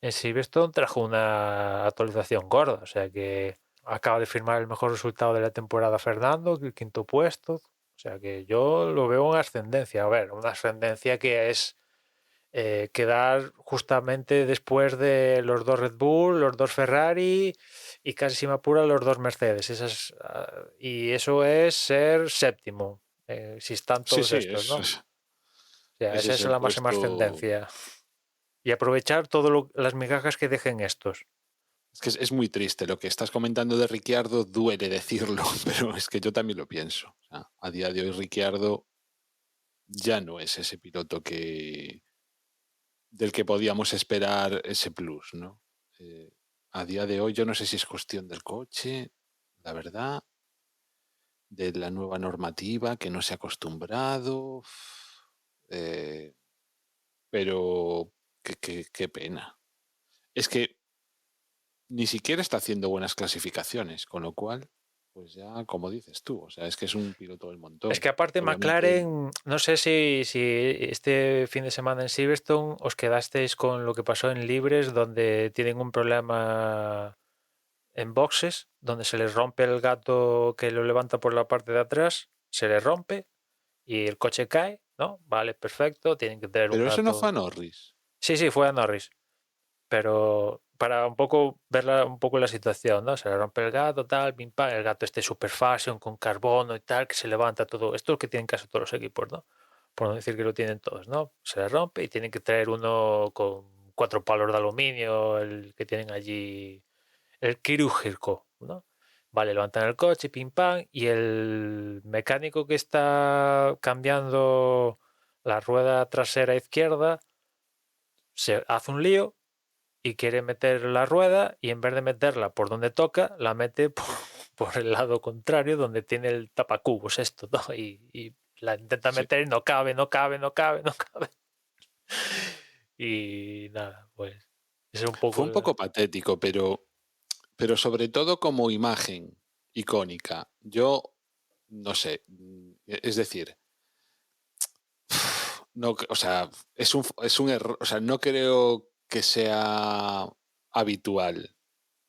Silverstone trajo una actualización gorda, o sea que acaba de firmar el mejor resultado de la temporada Fernando, el quinto puesto, o sea que yo lo veo en ascendencia, a ver, una ascendencia que es quedar justamente después de los dos Red Bull, los dos Ferrari y casi si me apura los dos Mercedes, y eso es ser séptimo, si están Sí, todos sí, estos, ¿no? O sea, ese esa es es el la máxima puesto. ascendencia. Y aprovechar todas las migajas que dejen estos. Es que es muy triste. Lo que estás comentando de Ricciardo duele decirlo, pero es que yo también lo pienso. O sea, a día de hoy Ricciardo ya no es ese piloto del que podíamos esperar ese plus, ¿no? A día de hoy yo no sé si es cuestión del coche, la verdad, de la nueva normativa que no se ha acostumbrado, eh, pero qué pena. Es que ni siquiera está haciendo buenas clasificaciones, con lo cual, pues ya, como dices tú, o sea, es que es un piloto del Es montón. que aparte Obviamente, McLaren, no sé si este fin de semana en Silverstone os quedasteis con lo que pasó en Libres, donde tienen un problema en boxes, donde se les rompe el gato que lo levanta por la parte de atrás, se les rompe y el coche cae, ¿no? Vale, perfecto, tienen que tener un pero eso no fue a gato. Norris. Sí, sí, fue a Norris. Pero para un poco ver un poco la situación, ¿no? Se le rompe el gato, tal, pim pam, el gato este super fashion con carbono y tal, que se levanta todo. Esto es lo que tienen casi todos los equipos, ¿no? Por no decir que lo tienen todos, ¿no? Se le rompe y tienen que traer uno con 4 palos de aluminio, el que tienen allí, el quirúrgico, ¿no? Vale, levantan el coche, pim pam, y el mecánico que está cambiando la rueda trasera izquierda se hace un lío y quiere meter la rueda y en vez de meterla por donde toca, la mete por el lado contrario donde tiene el tapacubos esto, ¿no? Y la intenta Sí. meter y no cabe, no cabe, no cabe, no cabe. Y nada, pues es un Fue poco... un poco patético, pero sobre todo como imagen icónica. Yo no sé, es decir, no, o sea, es un error, o sea, no creo que sea habitual.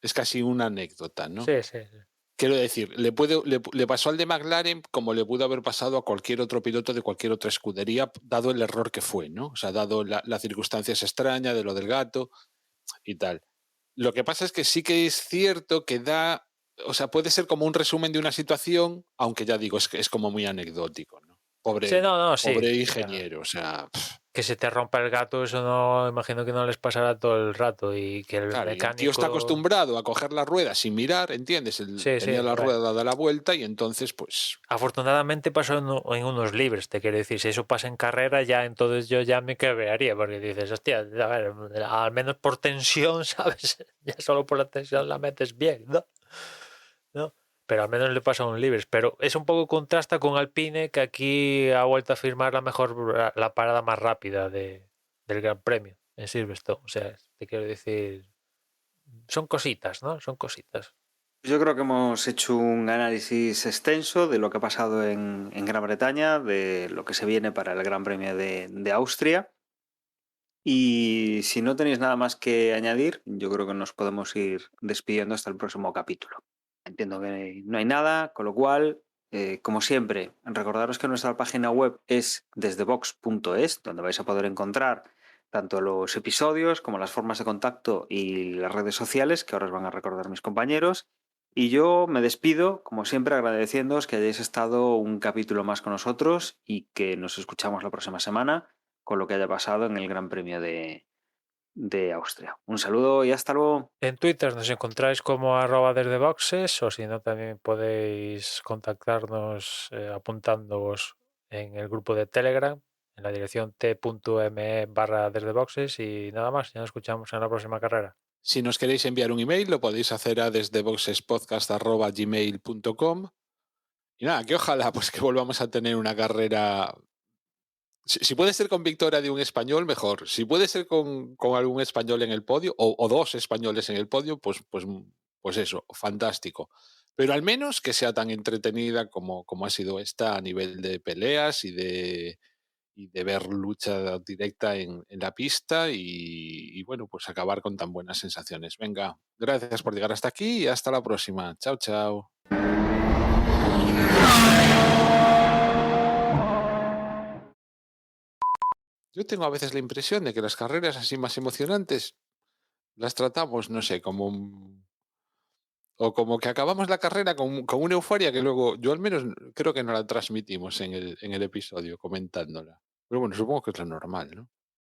Es casi una anécdota, ¿no? Sí, sí, sí. Quiero decir, le pasó al de McLaren como le pudo haber pasado a cualquier otro piloto de cualquier otra escudería, dado el error que fue, ¿no? O sea, dado las circunstancias extrañas de lo del gato y tal. Lo que pasa es que sí que es cierto que o sea, puede ser como un resumen de una situación, aunque ya digo, es como muy anecdótico, ¿no? Sí, no, sí. Pobre O sea, ingeniero, o sea, que se te rompa el gato, eso no, imagino que no les pasará todo el rato y que el claro, y el tío está mecánico... acostumbrado a coger la rueda sin mirar, ¿entiendes? Sí, sí, Tenía la a ver. rueda dada la vuelta y entonces, pues, Afortunadamente pasó en unos libres, te quiero decir, si eso pasa en carrera ya entonces yo ya me quebraría porque dices, hostia, a ver, al menos por tensión, ¿sabes? Ya solo por la tensión la metes bien, ¿no? ¿No? Pero al menos le pasa a un libres, pero es un poco contrasta con Alpine que aquí ha vuelto a firmar la parada más rápida del Gran Premio en Silverstone, o sea, te quiero decir, son cositas, ¿no? Son cositas. Yo creo que hemos hecho un análisis extenso de lo que ha pasado en Gran Bretaña, de lo que se viene para el Gran Premio de Austria. Y si no tenéis nada más que añadir, yo creo que nos podemos ir despidiendo hasta el próximo capítulo. Entiendo que no hay nada, con lo cual, como siempre, recordaros que nuestra página web es desdevox.es, donde vais a poder encontrar tanto los episodios como las formas de contacto y las redes sociales, que ahora os van a recordar mis compañeros. Y yo me despido, como siempre, agradeciéndoos que hayáis estado un capítulo más con nosotros y que nos escuchamos la próxima semana con lo que haya pasado en el Gran Premio de Austria. Un saludo y hasta luego. En Twitter nos encontráis como @desde boxes o si no también podéis contactarnos apuntándoos en el grupo de Telegram en la dirección t.me/desde boxes y nada más, ya nos escuchamos en la próxima carrera. si nos queréis enviar un email, lo podéis hacer a desdeboxespodcast@gmail.com. Y nada, que ojalá pues que volvamos a tener una carrera. Si puede ser con victoria de un español, mejor. Si puede ser con algún español en el podio, o dos españoles en el podio, pues eso, fantástico. Pero al menos que sea tan entretenida como ha sido esta a nivel de peleas y de ver lucha directa en la pista y bueno, pues acabar con tan buenas sensaciones. Venga, gracias por llegar hasta aquí y hasta la próxima. Chao, chao. Yo tengo a veces la impresión de que las carreras así más emocionantes las tratamos, no sé, o como que acabamos la carrera con una euforia que luego, yo al menos creo que no la transmitimos en el episodio comentándola. Pero bueno, supongo que es lo normal, ¿no?